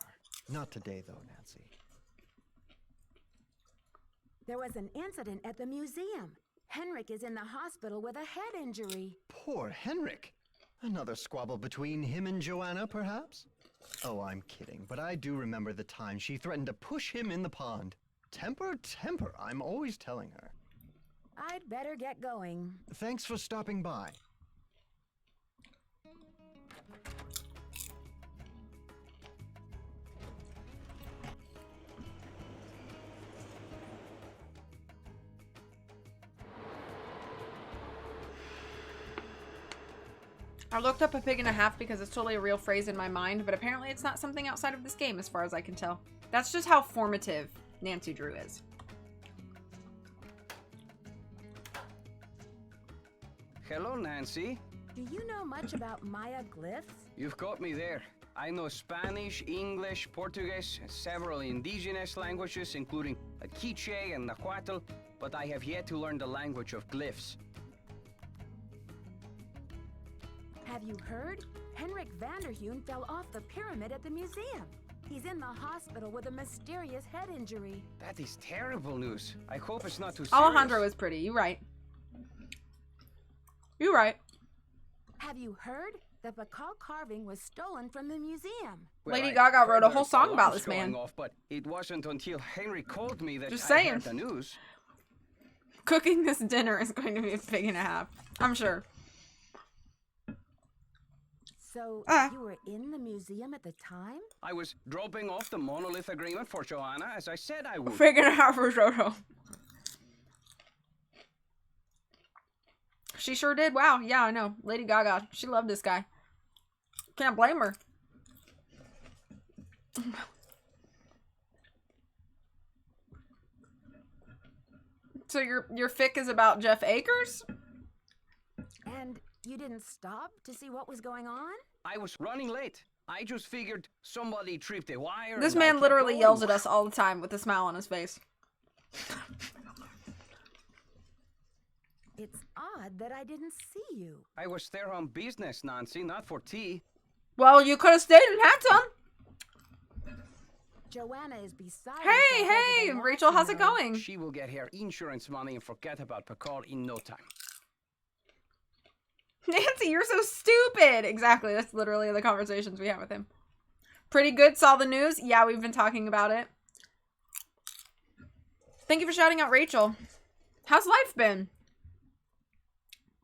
Not today, though, Nancy. There was an incident at the museum. Henrik is in the hospital with a head injury. Poor Henrik. Another squabble between him and Joanna, perhaps? Oh, I'm kidding, but I do remember the time she threatened to push him in the pond. Temper, I'm always telling her. I'd better get going. Thanks for stopping by. I looked up a pig and a half because it's totally a real phrase in my mind, but apparently it's not something outside of this game as far as I can tell. That's just how formative Nancy Drew is. Hello, Nancy. Do you know much about Maya glyphs? You've got me there. I know Spanish, English, Portuguese, and several indigenous languages, including Quiche and Nahuatl, but I have yet to learn the language of glyphs. Have you heard? Henrik Vanderheun fell off the pyramid at the museum. He's in the hospital with a mysterious head injury. That is terrible news. I hope it's not too serious. Alejandro is pretty. You right. You right. Have you heard? The Pakal carving was stolen from the museum. Well, Lady I Gaga heard wrote a the whole song about alarms this man. going off, but it wasn't until Henry called me that Just I saying. heard the news. Cooking this dinner is going to be a pig and a half. I'm sure. So, you were in the museum at the time? I was dropping off the monolith agreement for Joanna, as I said I would. Figuring it out for Jojo. She sure did. Wow. Yeah, I know. Lady Gaga. She loved this guy. Can't blame her. So your fic is about Jeff Akers? And you didn't stop to see what was going on? I was running late. I just figured somebody tripped a wire. This and I man kept literally going. yells at us all the time with a smile on his face. It's odd that I didn't see you. I was there on business, Nancy, not for tea. Well, you could have stayed and had some. Joanna is beside Hey, Rachel, how's it going? She will get her insurance money and forget about Picard in no time. Nancy, you're so stupid. Exactly. That's literally the conversations we have with him. Pretty good. Saw the news. Yeah, we've been talking about it. Thank you for shouting out Rachel. How's life been?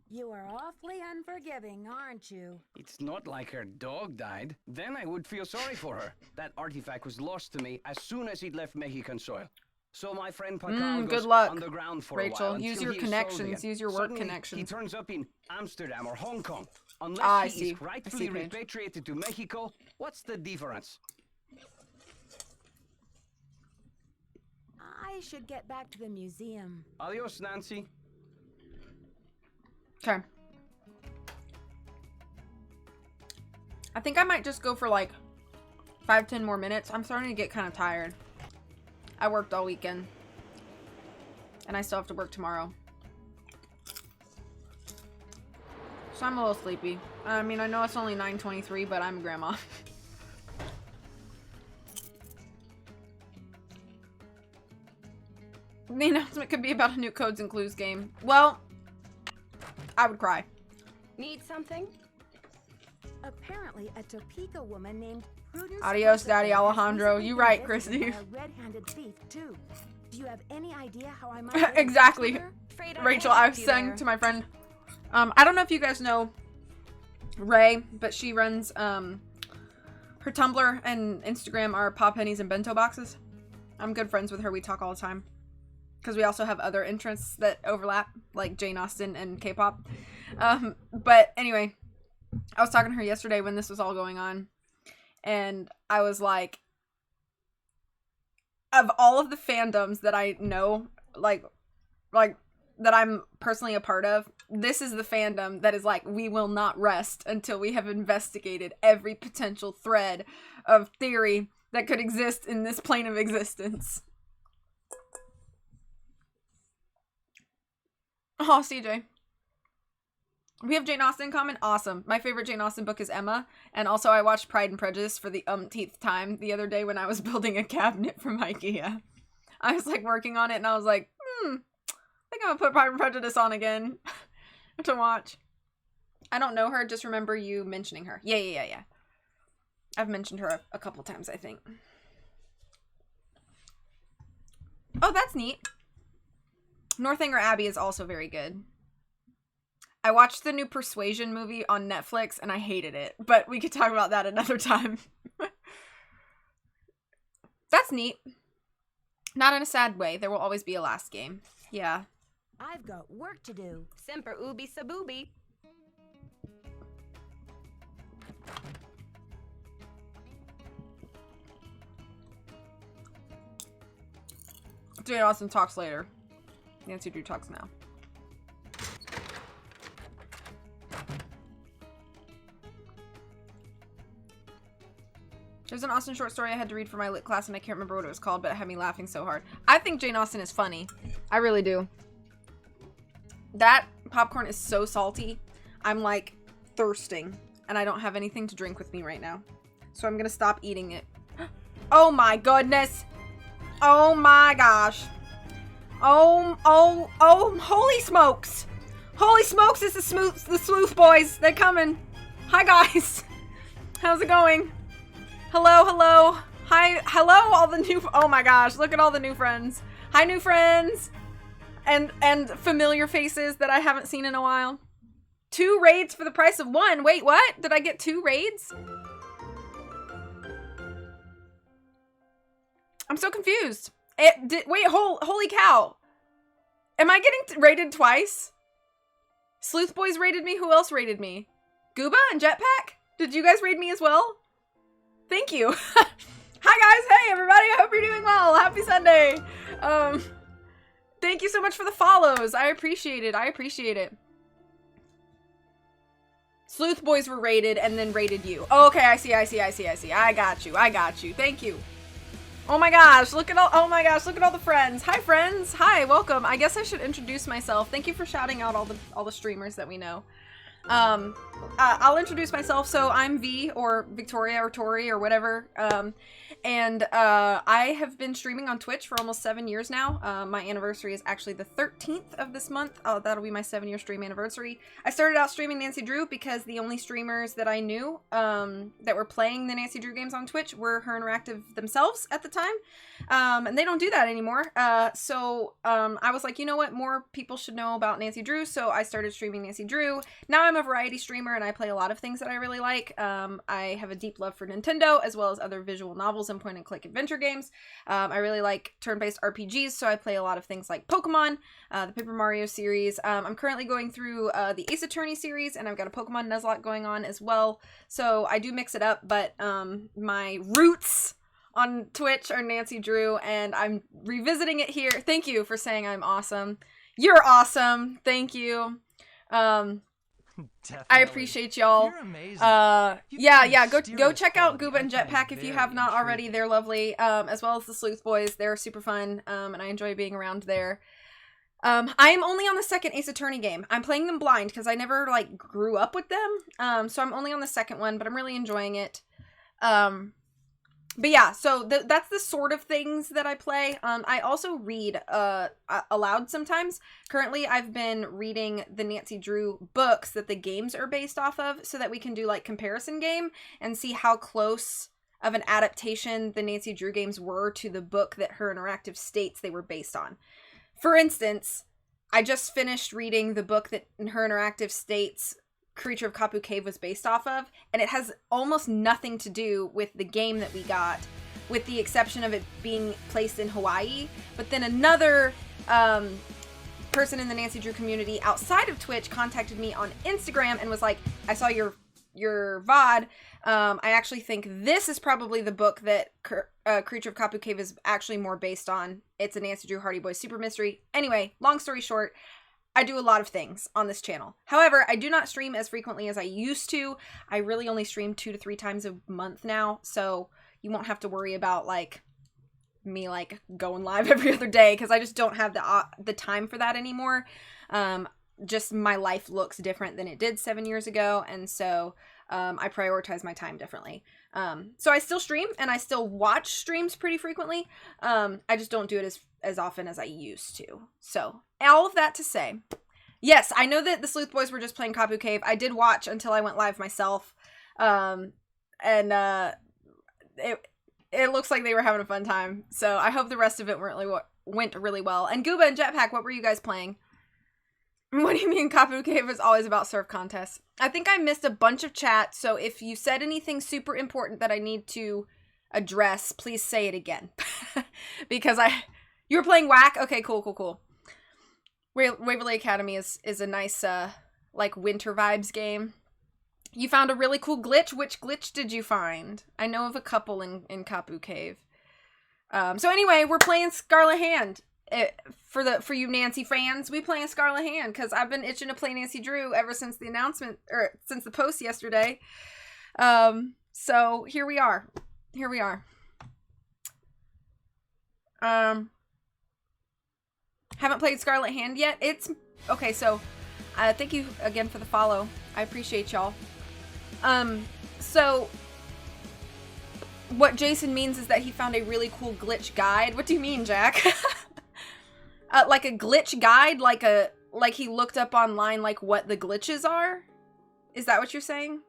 You are awfully unforgiving, aren't you? It's not like her dog died. Then I would feel sorry for her. That artifact was lost to me as soon as it left Mexican soil. So my friend Picard good goes luck, underground for Rachel. a while Use until your he is sold connections. again. Use your work Suddenly, connections. He turns up in Amsterdam or Hong Kong. I Unless he see. is I rightfully see, Paige. repatriated to Mexico, what's the difference? I should get back to the museum. Adios, Nancy. Okay. I think I might just go for like 5-10 more minutes. I'm starting to get kind of tired. I worked all weekend. And I still have to work tomorrow. So I'm a little sleepy. I mean, I know it's only 9:23, but I'm a grandma. The announcement could be about a new Codes and Clues game. Well, I would cry. Need something? Apparently, a Topeka woman named Prudence. Adios, Daddy Josephine has Alejandro. recently You been right, visited Christy. by a red-handed thief too. Do you have any idea how I might? Exactly. Rachel, I was you saying there. to my friend, I don't know if you guys know Ray, but she runs, her Tumblr and Instagram are Paw Pennies and Bento Boxes. I'm good friends with her. We talk all the time. Because we also have other interests that overlap, like Jane Austen and K-pop. But anyway, I was talking to her yesterday when this was all going on. And I was like, of all of the fandoms that I know, like that I'm personally a part of, this is the fandom that is like, we will not rest until we have investigated every potential thread of theory that could exist in this plane of existence. Oh, CJ. We have Jane Austen in common? Awesome. My favorite Jane Austen book is Emma. And also I watched Pride and Prejudice for the umpteenth time the other day when I was building a cabinet from IKEA. I was like working on it and I was like, I think I'm gonna put Pride and Prejudice on again to watch. I don't know her, just remember you mentioning her. Yeah. I've mentioned her a couple times, I think. Oh, that's neat. Northanger Abbey is also very good. I watched the new Persuasion movie on Netflix and I hated it, but we could talk about that another time. That's neat. Not in a sad way. There will always be a last game. Yeah. I've got work to do. Semper ubi sabubi. Jane Austen talks later. Nancy Drew talks now. There's an Austen short story I had to read for my lit class and I can't remember what it was called, but it had me laughing so hard. I think Jane Austen is funny. I really do. That popcorn is so salty. I'm like thirsting and I don't have anything to drink with me right now. So I'm gonna stop eating it. Oh my goodness. Oh my gosh. Oh, holy smokes. Holy smokes, it's the sleuth boys. They're coming. Hi guys. How's it going? Hello. Hi, hello all the new, oh my gosh, look at all the new friends. Hi new friends. And familiar faces that I haven't seen in a while. 2 raids for the price of 1. Wait, what? Did I get 2 raids? I'm so confused. Wait, holy cow. Am I getting raided twice? Sleuth Boys raided me. Who else raided me? Gooba and Jetpack? Did you guys raid me as well? Thank you. Hi guys. Hey everybody. I hope you're doing well. Happy Sunday. Thank you so much for the follows. I appreciate it. I appreciate it. Sleuth Boys were raided and then raided you. Oh, okay, I see. I got you. Thank you. Oh my gosh, look at all the friends. Hi friends. Hi, welcome. I guess I should introduce myself. Thank you for shouting out all the streamers that we know. I'll introduce myself. So I'm V, or Victoria, or Tori, or whatever. And I have been streaming on Twitch for almost 7 years now. My anniversary is actually the 13th of this month. That'll be my 7-year stream anniversary. I started out streaming Nancy Drew because the only streamers that I knew that were playing the Nancy Drew games on Twitch were Her Interactive themselves at the time. And they don't do that anymore. So I was like, you know what? More people should know about Nancy Drew. So I started streaming Nancy Drew. Now I'm a variety streamer and I play a lot of things that I really like. I have a deep love for Nintendo as well as other visual novels and point and click adventure games. I really like turn-based RPGs, so I play a lot of things like Pokemon, the Paper Mario series. I'm currently going through the Ace Attorney series, and I've got a Pokemon Nuzlocke going on as well. So I do mix it up, but my roots on Twitch are Nancy Drew, and I'm revisiting it here. Thank you for saying I'm awesome. You're awesome. Thank you. I appreciate y'all. You're amazing. Yeah, go check out Gooba and Jetpack if you have not already. They're lovely. As well as the Sleuth Boys. They're super fun. And I enjoy being around there. I'm only on the second Ace Attorney game. I'm playing them blind because I never like grew up with them. So I'm only on the second one, but I'm really enjoying it. But yeah, so that's the sort of things that I play. I also read aloud sometimes. Currently, I've been reading the Nancy Drew books that the games are based off of so that we can do like comparison game and see how close of an adaptation the Nancy Drew games were to the book that Her Interactive states they were based on. For instance, I just finished reading the book that Her Interactive states Creature of Kapu Cave was based off of, and it has almost nothing to do with the game that we got, with the exception of it being placed in Hawaii. But then another person in the Nancy Drew community outside of Twitch contacted me on Instagram and was like, I saw your VOD. I actually think this is probably the book that Creature of Kapu Cave is actually more based on. It's a Nancy Drew Hardy Boys super mystery. Anyway, long story short, I do a lot of things on this channel. However, I do not stream as frequently as I used to. I really only stream 2 to 3 times a month now, so you won't have to worry about like me like going live every other day because I just don't have the time for that anymore. Just my life looks different than it did 7 years ago, and so I prioritize my time differently. So I still stream and I still watch streams pretty frequently. I just don't do it as often as I used to. So all of that to say, yes, I know that the Sleuth Boys were just playing Kapu Cave. I did watch until I went live myself. And it looks like they were having a fun time. So I hope the rest of it went really well. And Gooba and Jetpack, what were you guys playing? What do you mean Kapu Cave is always about surf contests? I think I missed a bunch of chat, so if you said anything super important that I need to address, please say it again. Because you were playing Whack? Okay, cool. Waverly Academy is a nice, like, winter vibes game. You found a really cool glitch. Which glitch did you find? I know of a couple in Kapu Cave. So anyway, we're playing Scarlet Hand. For you Nancy fans, we playing Scarlet Hand because I've been itching to play Nancy Drew ever since the announcement, or since the post yesterday. So here we are. Haven't played Scarlet Hand yet. It's okay. So thank you again for the follow. I appreciate y'all. So what Jason means is that he found a really cool glitch guide. What do you mean, Jack? Like a glitch guide, like he looked up online like what the glitches are? Is that what you're saying?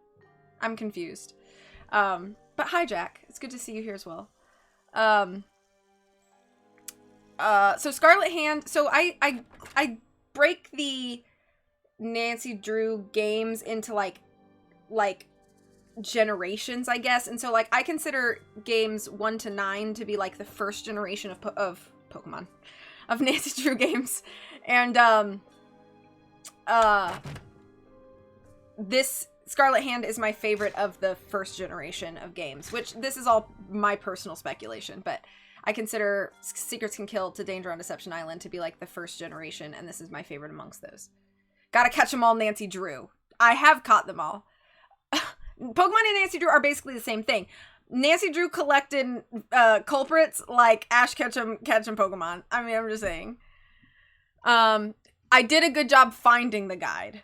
I'm confused. But hi Jack, it's good to see you here as well. So Scarlet Hand, so I break the Nancy Drew games into like generations, I guess. And so like I consider games 1 to 9 to be like the first generation of Pokemon, of Nancy Drew games. And this Scarlet Hand is my favorite of the first generation of games, which this is all my personal speculation, but I consider Secrets Can Kill to Danger on Deception Island to be like the first generation, and this is my favorite amongst those. Gotta catch them all, Nancy Drew. I have caught them all. Pokemon and Nancy Drew are basically the same thing. Nancy Drew collected culprits like Ash Ketchum Pokemon. I mean, I'm just saying. I did a good job finding the guide.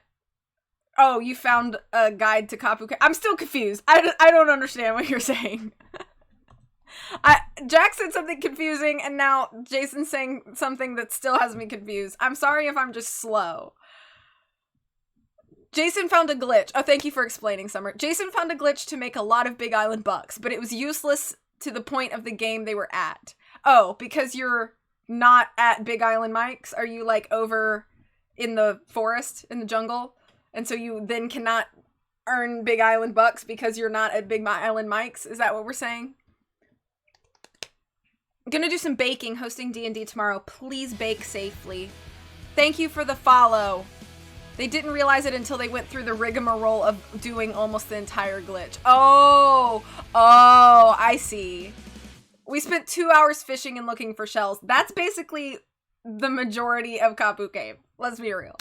Oh, you found a guide to Kapu Cave. I'm still confused. I don't understand what you're saying. Jack said something confusing, and now Jason's saying something that still has me confused. I'm sorry if I'm just slow. Jason found a glitch. Oh, thank you for explaining, Summer. Jason found a glitch to make a lot of Big Island bucks, but it was useless to the point of the game they were at. Oh, because you're not at Big Island Mike's? Are you, like, over in the forest, in the jungle? And so you then cannot earn Big Island bucks because you're not at Big Island Mike's? Is that what we're saying? I'm gonna do some baking, hosting D&D tomorrow. Please bake safely. Thank you for the follow. They didn't realize it until they went through the rigmarole of doing almost the entire glitch. Oh, I see. We spent 2 hours fishing and looking for shells. That's basically the majority of Kapu Cave. Let's be real.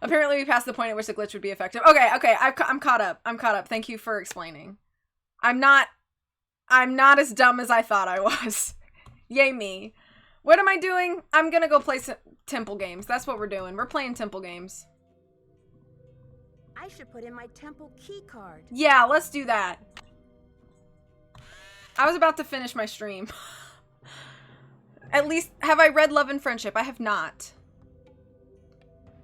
Apparently we passed the point at which the glitch would be effective. Okay, I'm caught up. Thank you for explaining. I'm not as dumb as I thought I was. Yay me. What am I doing? I'm gonna go play some temple games. That's what we're doing. We're playing temple games. I should put in my temple key card. Yeah, let's do that. I was about to finish my stream. At least, have I read Love and Friendship? I have not.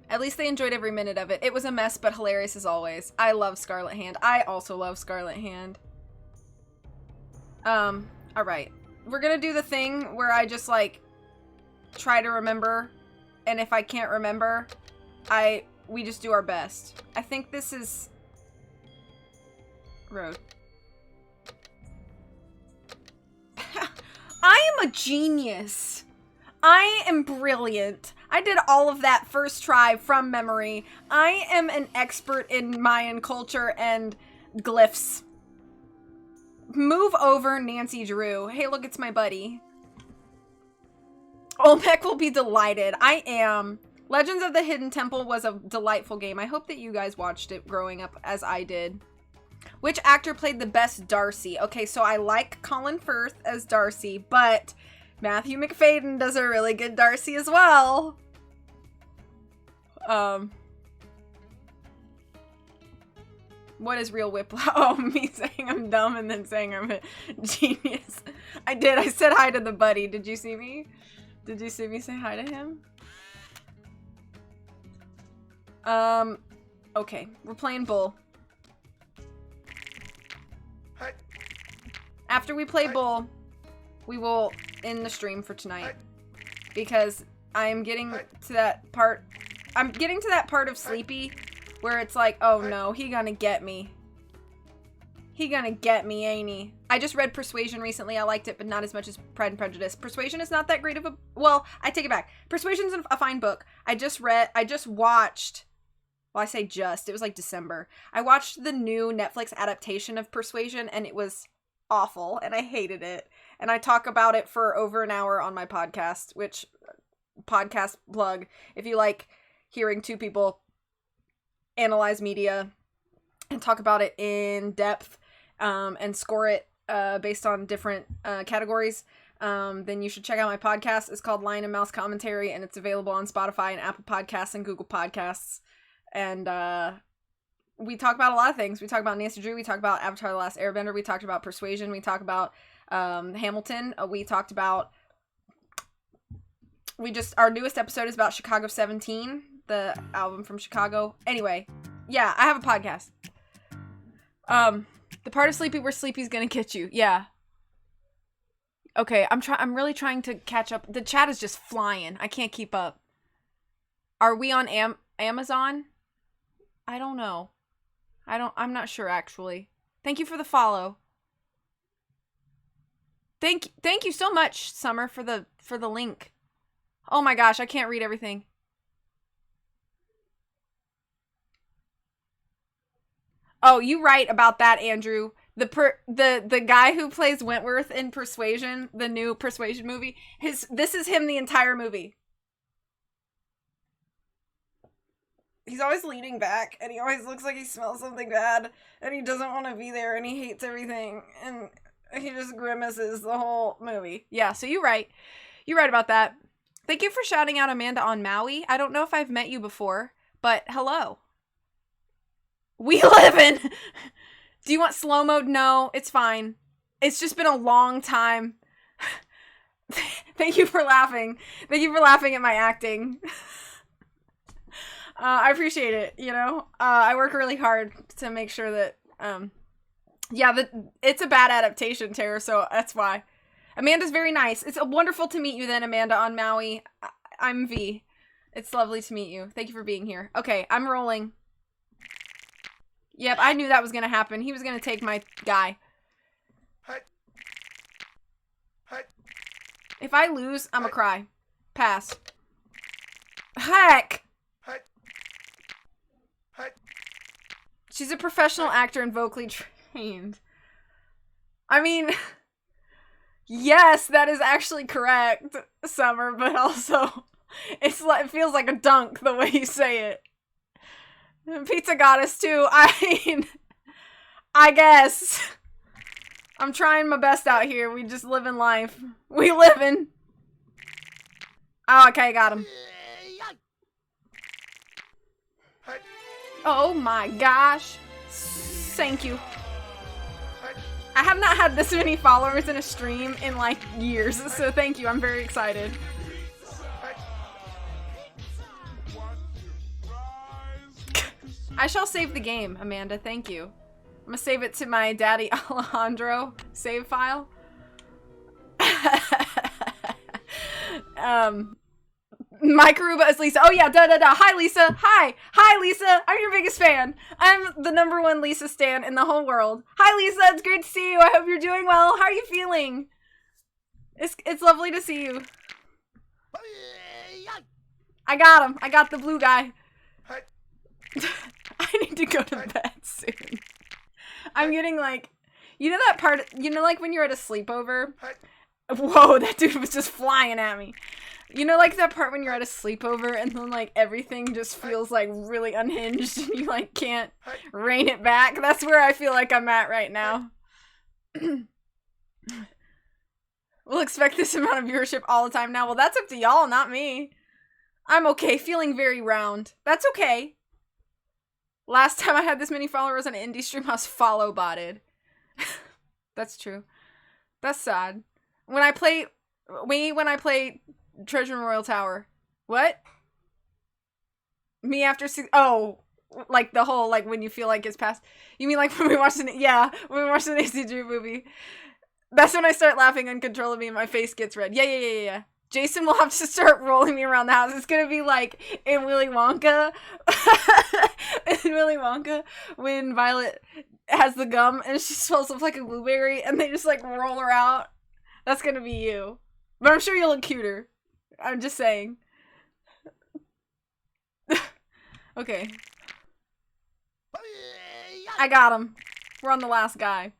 At least they enjoyed every minute of it. It was a mess, but hilarious as always. I love Scarlet Hand. I also love Scarlet Hand. Alright. We're gonna do the thing where I just, like, try to remember. And if I can't remember, we just do our best. I think this is... Road. I am a genius. I am brilliant. I did all of that first try from memory. I am an expert in Mayan culture and glyphs. Move over, Nancy Drew. Hey, look, it's my buddy. Olmec will be delighted. I am. Legends of the Hidden Temple was a delightful game. I hope that you guys watched it growing up as I did. Which actor played the best Darcy? Okay, so I like Colin Firth as Darcy, but Matthew McFadden does a really good Darcy as well. What is real whiplash? Oh, me saying I'm dumb and then saying I'm a genius. I did. I said hi to the buddy. Did you see me? Did you see me say hi to him? Okay. We're playing Bull. After we play Bull, we will end the stream for tonight. Because I am getting to that part. I'm getting to that part of Sleepy where it's like, oh no, he gonna get me. He gonna get me, ain't he? I just read Persuasion recently. I liked it, but not as much as Pride and Prejudice. Persuasion is not that great of a... Well, I take it back. Persuasion's a fine book. I just watched... Well, I say just. It was like December. I watched the new Netflix adaptation of Persuasion, and it was awful, and I hated it. And I talk about it for over an hour on my podcast, which... Podcast plug. If you like hearing two people analyze media and talk about it in depth, and score it based on different categories, then you should check out my podcast. It's called Lion and Mouse Commentary, and it's available on Spotify and Apple Podcasts and Google Podcasts. And we talk about a lot of things. We talk about Nancy Drew. We talk about Avatar: The Last Airbender. We talked about Persuasion. We talk about Hamilton. We talked about... Our newest episode is about Chicago 17, the album from Chicago. Anyway, yeah, I have a podcast. The part of Sleepy where Sleepy's gonna get you. Yeah. Okay, I'm really trying to catch up. The chat is just flying. I can't keep up. Are we on Amazon? I don't know. I'm not sure actually. Thank you for the follow. Thank you so much, Summer, for the link. Oh my gosh, I can't read everything. Oh, you right about that, Andrew. The guy who plays Wentworth in Persuasion, the new Persuasion movie, this is him the entire movie. He's always leaning back, and he always looks like he smells something bad, and he doesn't want to be there, and he hates everything, and he just grimaces the whole movie. Yeah, so you're right. You're right about that. Thank you for shouting out Amanda on Maui. I don't know if I've met you before, but hello. We live in... Do you want slow mode? No, it's fine. It's just been a long time. Thank you for laughing. Thank you for laughing at my acting. I appreciate it, you know? I work really hard to make sure that, yeah, it's a bad adaptation, Tara, so that's why. Amanda's very nice. It's wonderful to meet you then, Amanda, on Maui. I'm V. It's lovely to meet you. Thank you for being here. Okay, I'm rolling. Yep, I knew that was gonna happen. He was gonna take my guy. If I lose, I'ma cry. Pass. Heck! She's a professional actor and vocally trained. I mean, yes, that is actually correct, Summer, but also, it feels like a dunk the way you say it. Pizza Goddess, too. I mean, I guess. I'm trying my best out here. We just live in life. We living. Oh, okay, got him. Oh my gosh. Thank you. I have not had this many followers in a stream in like years, so thank you. I'm very excited. I shall save the game, Amanda. Thank you. I'm gonna save it to my daddy Alejandro save file. Mike Aruba is Lisa. Oh yeah, Hi Lisa. Hi Lisa. I'm your biggest fan. I'm the #1 Lisa stan in the whole world. Hi Lisa, it's great to see you. I hope you're doing well. How are you feeling? It's lovely to see you. I got him. I got the blue guy. I need to go to bed soon. I'm getting like, you know that part, you know like when you're at a sleepover? Whoa, that dude was just flying at me. You know like that part when you're at a sleepover and then like everything just feels like really unhinged and you like can't rein it back? That's where I feel like I'm at right now. We'll expect this amount of viewership all the time now. Well, that's up to y'all, not me. I'm okay, feeling very round. That's okay. Last time I had this many followers on an indie stream, I was follow-botted. That's true. That's sad. When I play Treasure in Royal Tower. What? Me after oh, like the whole, like when you feel like it's past. You mean like when we watched an, yeah, when we watched an AC Dream movie. That's when I start laughing uncontrollably and my face gets red. Yeah. Jason will have to start rolling me around the house. It's gonna be like in Willy Wonka. In Willy Wonka, when Violet has the gum and she smells up like a blueberry and they just like roll her out. That's gonna be you. But I'm sure you'll look cuter. I'm just saying. Okay. I got him. We're on the last guy.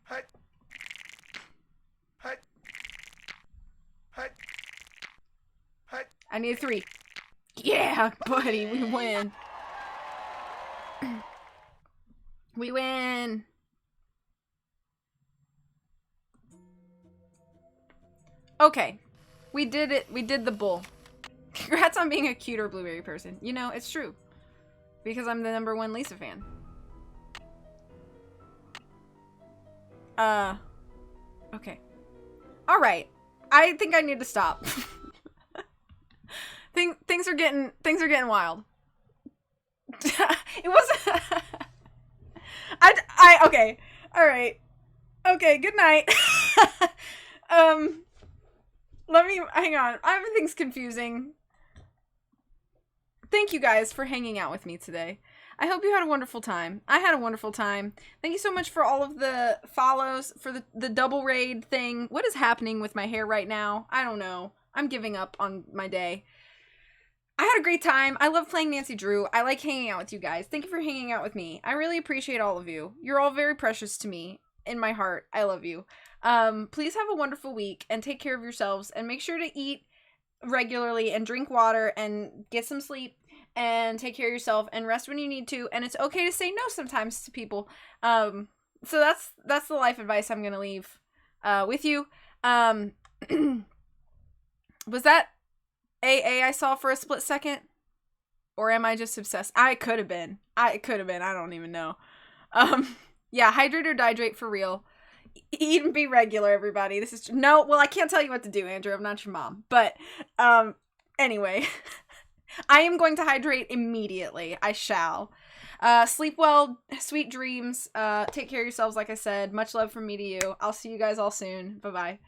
I need 3. Yeah, buddy, we win. We win. Okay. We did it. We did the bull. Congrats on being a cuter blueberry person. You know, it's true. Because I'm the #1 Lisa fan. Okay. Alright. I think I need to stop. Things are getting wild. It wasn't okay. Alright. Okay, good night. Let me hang on. Everything's confusing. Thank you guys for hanging out with me today. I hope you had a wonderful time. I had a wonderful time. Thank you so much for all of the follows, for the double raid thing. What is happening with my hair right now? I don't know. I'm giving up on my day. I had a great time. I love playing Nancy Drew. I like hanging out with you guys. Thank you for hanging out with me. I really appreciate all of you. You're all very precious to me. In my heart. I love you. Please have a wonderful week and take care of yourselves and make sure to eat regularly and drink water and get some sleep and take care of yourself and rest when you need to, and it's okay to say no sometimes to people. So that's the life advice I'm gonna leave with you. Was that AA I saw for a split second? Or am I just obsessed? I could have been. I don't even know. Yeah, hydrate or dihydrate for real. Eat and be regular, everybody. This is no, well, I can't tell you what to do, Andrew. I'm not your mom. But anyway, I am going to hydrate immediately. I shall. Sleep well, sweet dreams. Take care of yourselves, like I said. Much love from me to you. I'll see you guys all soon. Bye-bye.